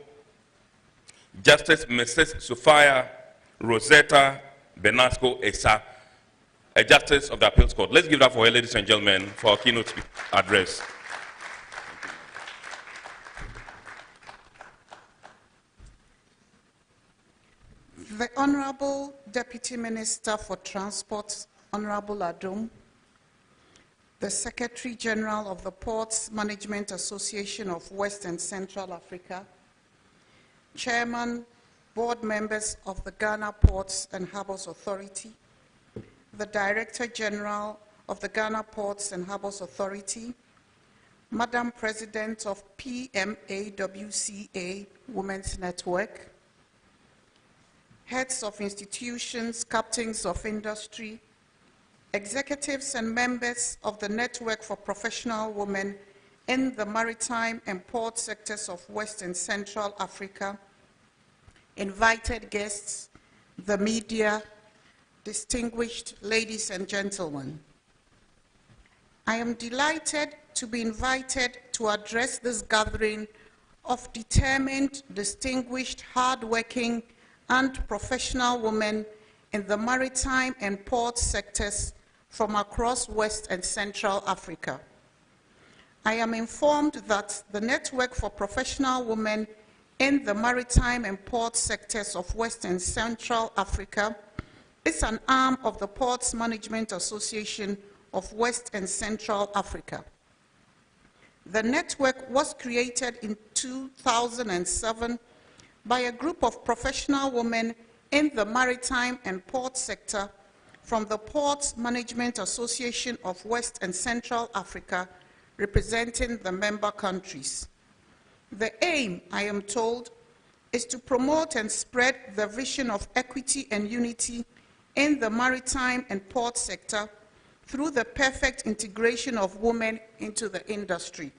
Justice Mrs. Sophia Rosetta Benasco Esa, a Justice of the Appeals Court. Let's give it up for her, ladies and gentlemen, for our keynote address. The Honorable Deputy Minister for Transport, Honorable Adom, the Secretary General of the Ports Management Association of West and Central Africa, Chairman, Board Members of the Ghana Ports and Harbours Authority, the Director General of the Ghana Ports and Harbours Authority, Madam President of PMAWCA Women's Network, heads of institutions, captains of industry, executives and members of the Network for Professional Women in the maritime and port sectors of West and Central Africa, invited guests, the media, distinguished ladies and gentlemen. I am delighted to be invited to address this gathering of determined, distinguished, hardworking, and professional women in the maritime and port sectors from across West and Central Africa. I am informed that the Network for Professional Women in the maritime and port sectors of West and Central Africa is an arm of the Ports Management Association of West and Central Africa. The network was created in 2007 by a group of professional women in the maritime and port sector from the Ports Management Association of West and Central Africa, representing the member countries. The aim, I am told, is to promote and spread the vision of equity and unity in the maritime and port sector through the perfect integration of women into the industry.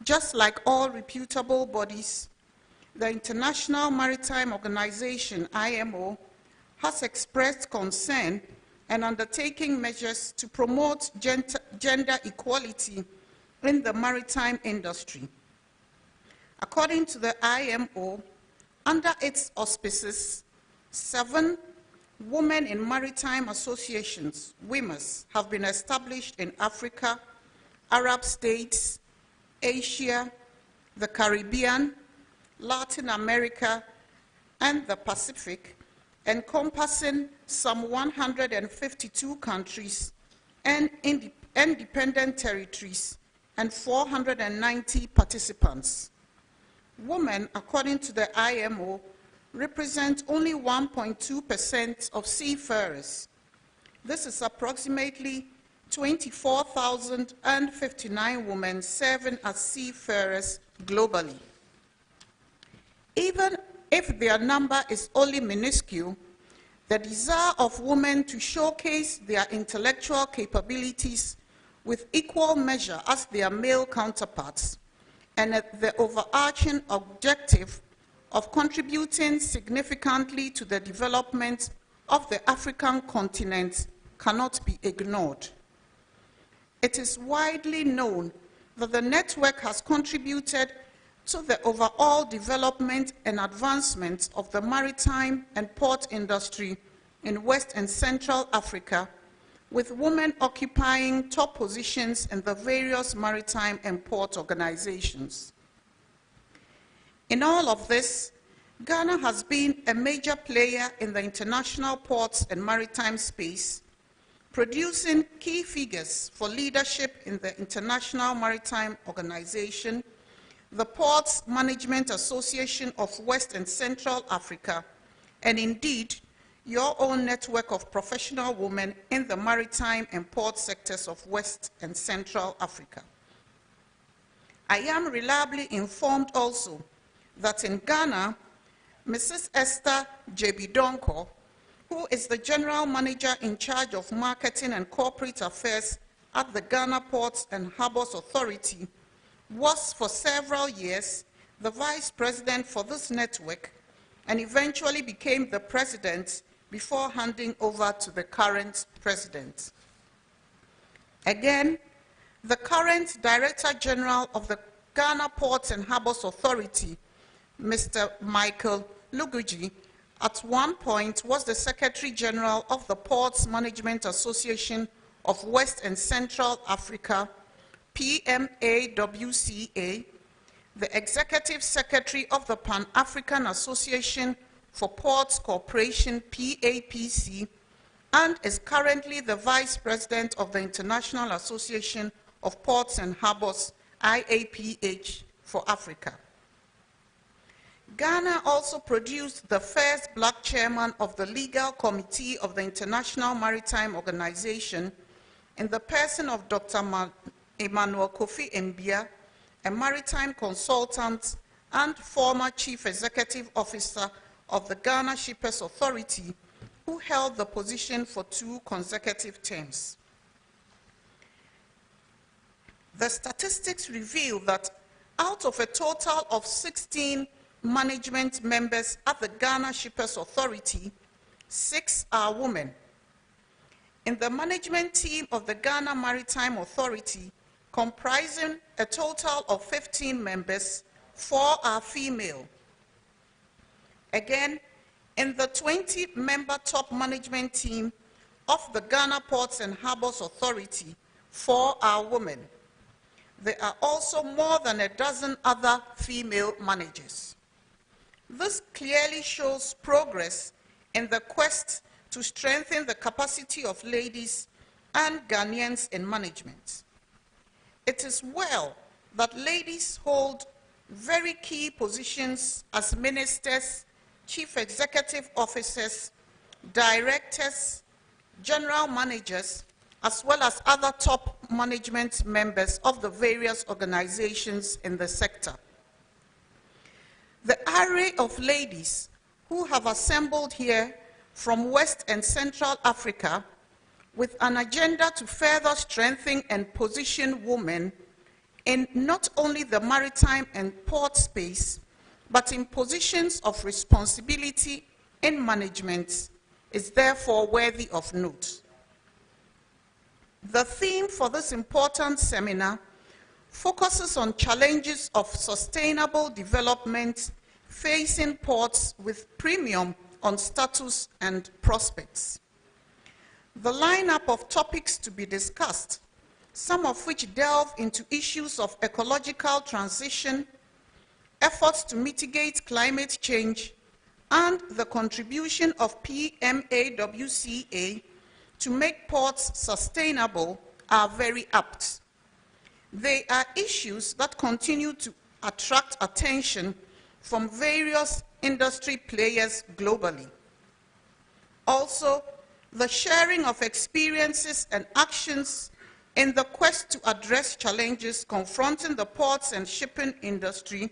Just like all reputable bodies, the International Maritime Organization, IMO, has expressed concern and undertaking measures to promote gender equality in the maritime industry. According to the IMO, under its auspices, 7 Women in Maritime Associations, WIMAs, have been established in Africa, Arab states, Asia, the Caribbean, Latin America, and the Pacific, encompassing some 152 countries and independent territories and 490 participants. Women, according to the IMO, represent only 1.2% of seafarers. This is approximately 24,059 women serving as seafarers globally. Even if their number is only minuscule, the desire of women to showcase their intellectual capabilities with equal measure as their male counterparts, and the overarching objective of contributing significantly to the development of the African continent cannot be ignored. It is widely known that the network has contributed to the overall development and advancement of the maritime and port industry in West and Central Africa, with women occupying top positions in the various maritime and port organizations. In all of this, Ghana has been a major player in the international ports and maritime space, producing key figures for leadership in the International Maritime Organization, the Ports Management Association of West and Central Africa, and indeed, your own network of professional women in the maritime and port sectors of West and Central Africa. I am reliably informed also that in Ghana, Mrs. Esther Jebidonko, who is the General Manager in charge of Marketing and Corporate Affairs at the Ghana Ports and Harbours Authority, was for several years the Vice President for this network and eventually became the President before handing over to the current President. Again, the current Director General of the Ghana Ports and Harbours Authority, Mr. Michael Luguji, at one point was the Secretary General of the Ports Management Association of West and Central Africa, PMAWCA, the Executive Secretary of the Pan-African Association for Ports Corporation, PAPC, and is currently the Vice President of the International Association of Ports and Harbours, IAPH, for Africa. Ghana also produced the first black chairman of the Legal Committee of the International Maritime Organization in the person of Dr. Emmanuel Kofi Mbia, a maritime consultant and former Chief Executive Officer of the Ghana Shippers Authority, who held the position for 2 consecutive terms. The statistics reveal that out of a total of 16 management members at the Ghana Shippers Authority, 6 are women. In the management team of the Ghana Maritime Authority, comprising a total of 15 members, 4 are female. Again, in the 20-member top management team of the Ghana Ports and Harbours Authority, 4 are women. There are also more than a dozen other female managers. This clearly shows progress in the quest to strengthen the capacity of ladies and Ghanaians in management. It is well that ladies hold very key positions as ministers, chief executive officers, directors, general managers, as well as other top management members of the various organizations in the sector. The array of ladies who have assembled here from West and Central Africa with an agenda to further strengthen and position women in not only the maritime and port space, but in positions of responsibility in management is therefore worthy of note. The theme for this important seminar focuses on challenges of sustainable development facing ports with premium on status and prospects. The lineup of topics to be discussed, some of which delve into issues of ecological transition, efforts to mitigate climate change, and the contribution of PMAWCA to make ports sustainable, are very apt. They are issues that continue to attract attention from various industry players globally. Also, the sharing of experiences and actions in the quest to address challenges confronting the ports and shipping industry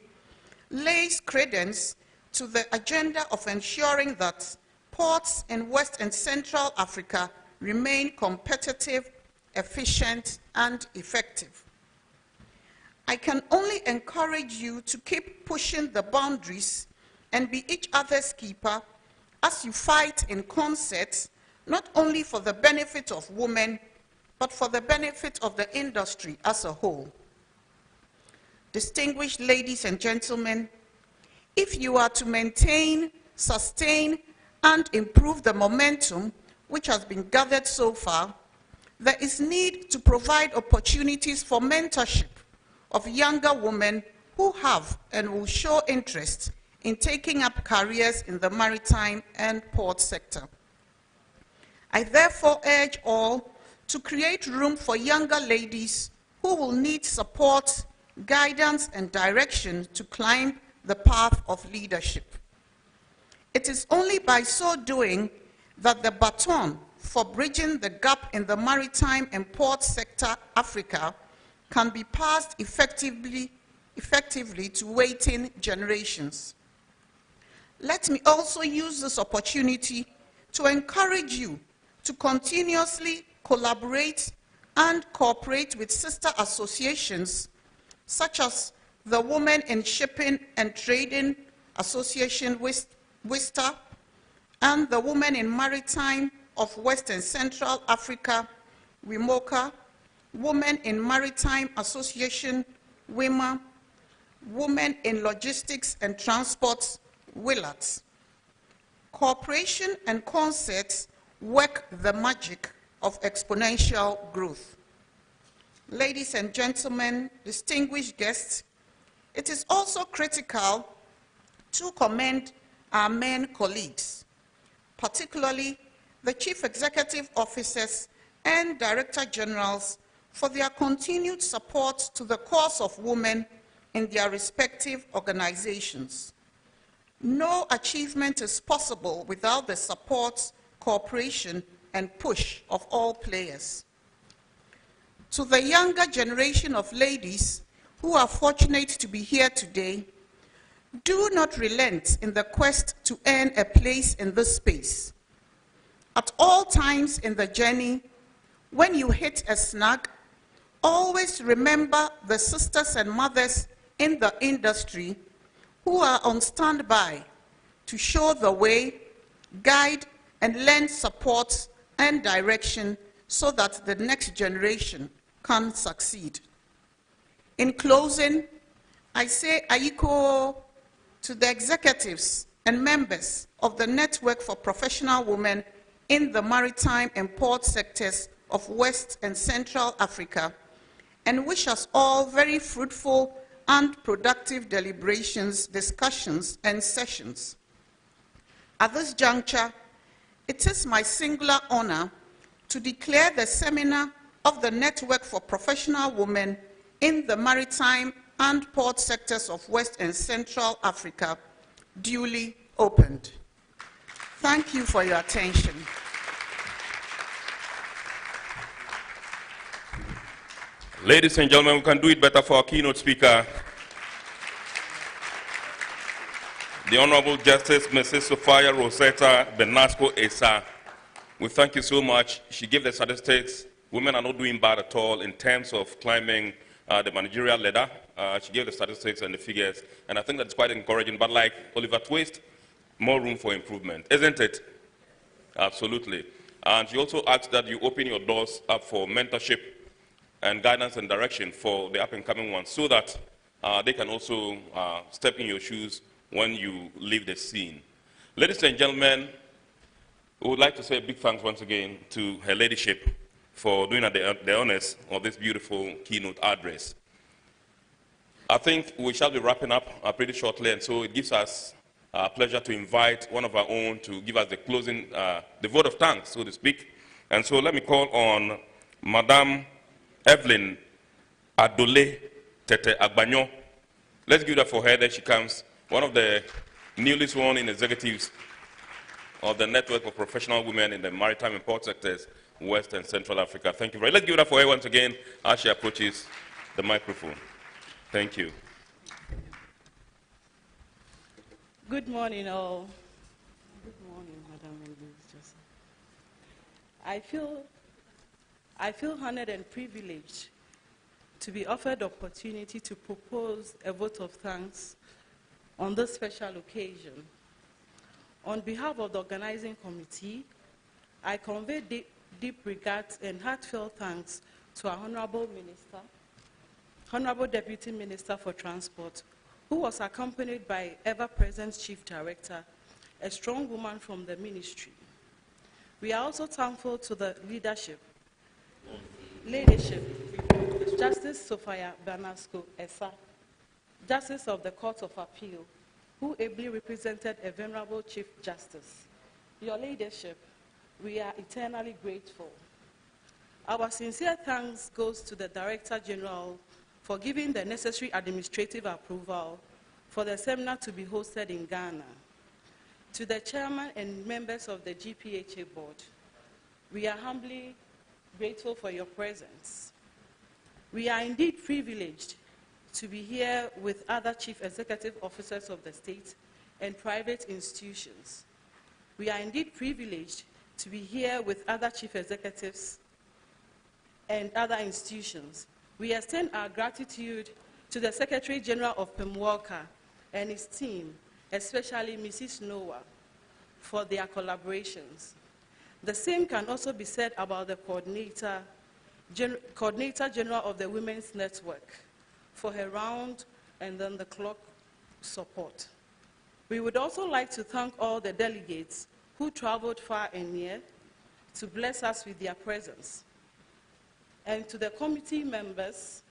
lays credence to the agenda of ensuring that ports in West and Central Africa remain competitive efficient, and effective. I can only encourage you to keep pushing the boundaries and be each other's keeper as you fight in concert, not only for the benefit of women, but for the benefit of the industry as a whole. Distinguished ladies and gentlemen, if you are to maintain, sustain, and improve the momentum which has been gathered so far, there is need to provide opportunities for mentorship of younger women who have and will show interest in taking up careers in the maritime and port sector. I therefore urge all to create room for younger ladies who will need support, guidance, and direction to climb the path of leadership. It is only by so doing that the baton for bridging the gap in the maritime and port sector Africa can be passed effectively to waiting generations. Let me also use this opportunity to encourage you to continuously collaborate and cooperate with sister associations such as the Women in Shipping and Trading Association, WISTA, and the Women in Maritime of West and Central Africa, WIMOCA, Women in Maritime Association, WIMA, Women in Logistics and Transport, WILAT. Cooperation and concert work the magic of exponential growth. Ladies and gentlemen, distinguished guests, it is also critical to commend our men colleagues, particularly the Chief Executive Officers and Director Generals, for their continued support to the cause of women in their respective organizations. No achievement is possible without the support, cooperation, and push of all players. To the younger generation of ladies who are fortunate to be here today, do not relent in the quest to earn a place in this space. At all times in the journey, when you hit a snag, always remember the sisters and mothers in the industry who are on standby to show the way, guide, and lend support and direction so that the next generation can succeed. In closing, I say Aiko to the executives and members of the Network for Professional Women in the Maritime and Port sectors of West and Central Africa, and wish us all very fruitful and productive deliberations, discussions, and sessions. At this juncture, it is my singular honor to declare the seminar of the Network for Professional Women in the Maritime and Port sectors of West and Central Africa duly opened. Thank you for your attention. Ladies and gentlemen, we can do it better for our keynote speaker, the Honorable Justice Mrs. Sophia Rosetta Benasco Esa. We thank you so much. She gave the statistics. Women are not doing bad at all in terms of climbing the managerial ladder. She gave the statistics and the figures, and I think that's quite encouraging. But like Oliver Twist, more room for improvement, isn't it? Absolutely. And she also asked that you open your doors up for mentorship and guidance and direction for the up-and-coming ones so that they can also step in your shoes when you leave the scene. Ladies and gentlemen, we would like to say a big thanks once again to Her Ladyship for doing the honors of this beautiful keynote address. I think we shall be wrapping up pretty shortly, and so it gives us pleasure to invite one of our own to give us the closing, the vote of thanks, so to speak. And so let me call on Madame Evelyn Adole Tete Agbanyo. Let's give that for her. There she comes, one of the newly sworn in executives of the Network of Professional Women in the Maritime and Port sectors, West and Central Africa. Thank you very much. Let's give that for her once again as she approaches the microphone. Thank you. Good morning, all. Good morning, Madam Joseph. I feel I feel honored and privileged to be offered the opportunity to propose a vote of thanks on this special occasion. On behalf of the organizing committee, I convey deep regards and heartfelt thanks to our Honorable Deputy Minister for Transport, who was accompanied by ever-present Chief Director, a strong woman from the ministry. We are also thankful to the leadership, Justice Sophia Banasco Essa, Justice of the Court of Appeal, who ably represented a venerable Chief Justice. Your leadership, we are eternally grateful. Our sincere thanks goes to the Director General for giving the necessary administrative approval for the seminar to be hosted in Ghana. To the Chairman and members of the GPHA Board, we are humbly grateful for your presence. We are indeed privileged to be here with other Chief Executive Officers of the state and private institutions. We are indeed privileged to be here with other Chief Executives and other institutions. We extend our gratitude to the Secretary General of PMAWCA and his team, especially Mrs. Noah, for their collaborations. The same can also be said about the Coordinator General of the Women's Network for her round and then the clock support. We would also like to thank all the delegates who traveled far and near to bless us with their presence. And to the committee members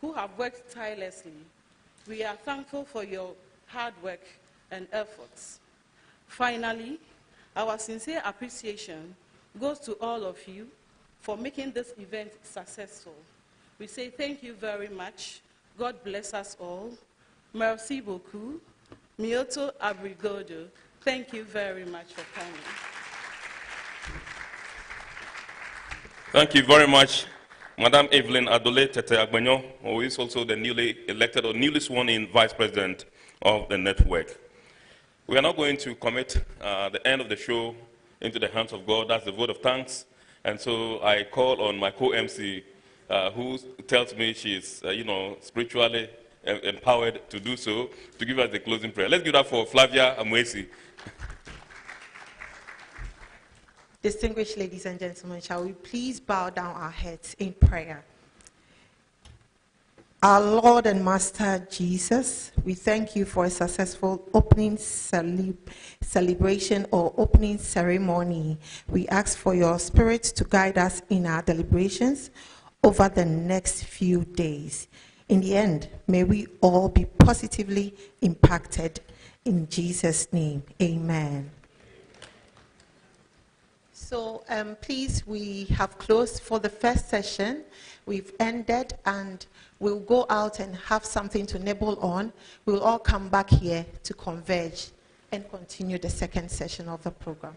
who have worked tirelessly, we are thankful for your hard work and efforts. Finally, our sincere appreciation goes to all of you for making this event successful. We say thank you very much. God bless us all. Merci beaucoup. Mioto abrigodo. Thank you very much for coming. Thank you very much, Madame Evelyn Adole Tete Agbanyo, who is also the newly elected or newly sworn in Vice President of the network. We are now going to commit the end of the show into the hands of God. That's the vote of thanks. And so I call on my co-MC, who tells me she's, spiritually empowered to do so, to give us the closing prayer. Let's give that for Flavia Amwesi. Distinguished ladies and gentlemen, shall we please bow down our heads in prayer? Our Lord and Master Jesus, we thank you for a successful opening celebration or opening ceremony. We ask for your spirit to guide us in our deliberations over the next few days. In the end, may we all be positively impacted. In Jesus' name, amen. So please, we have closed for the first session. We've ended and we'll go out and have something to nibble on. We'll all come back here to converge and continue the second session of the program.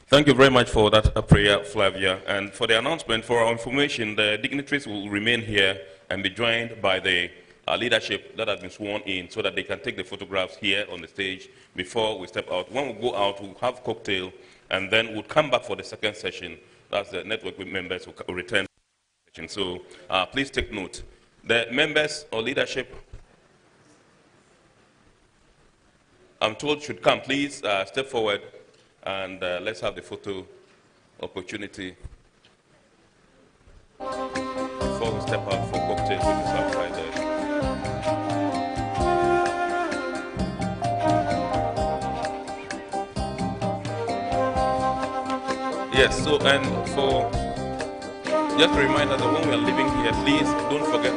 Thank you very much for that prayer, Flavia. And for the announcement, for our information, the dignitaries will remain here and be joined by the leadership that has been sworn in so that they can take the photographs here on the stage before we step out. When we go out, we'll have cocktail, and then we'll come back for the second session. That's the network members who will return. So please take note. The members or leadership, I'm told, should come. Please step forward and let's have the photo opportunity before we step out for cocktail, which is outside there. Yes, so and for just a reminder that when we are leaving here, please don't forget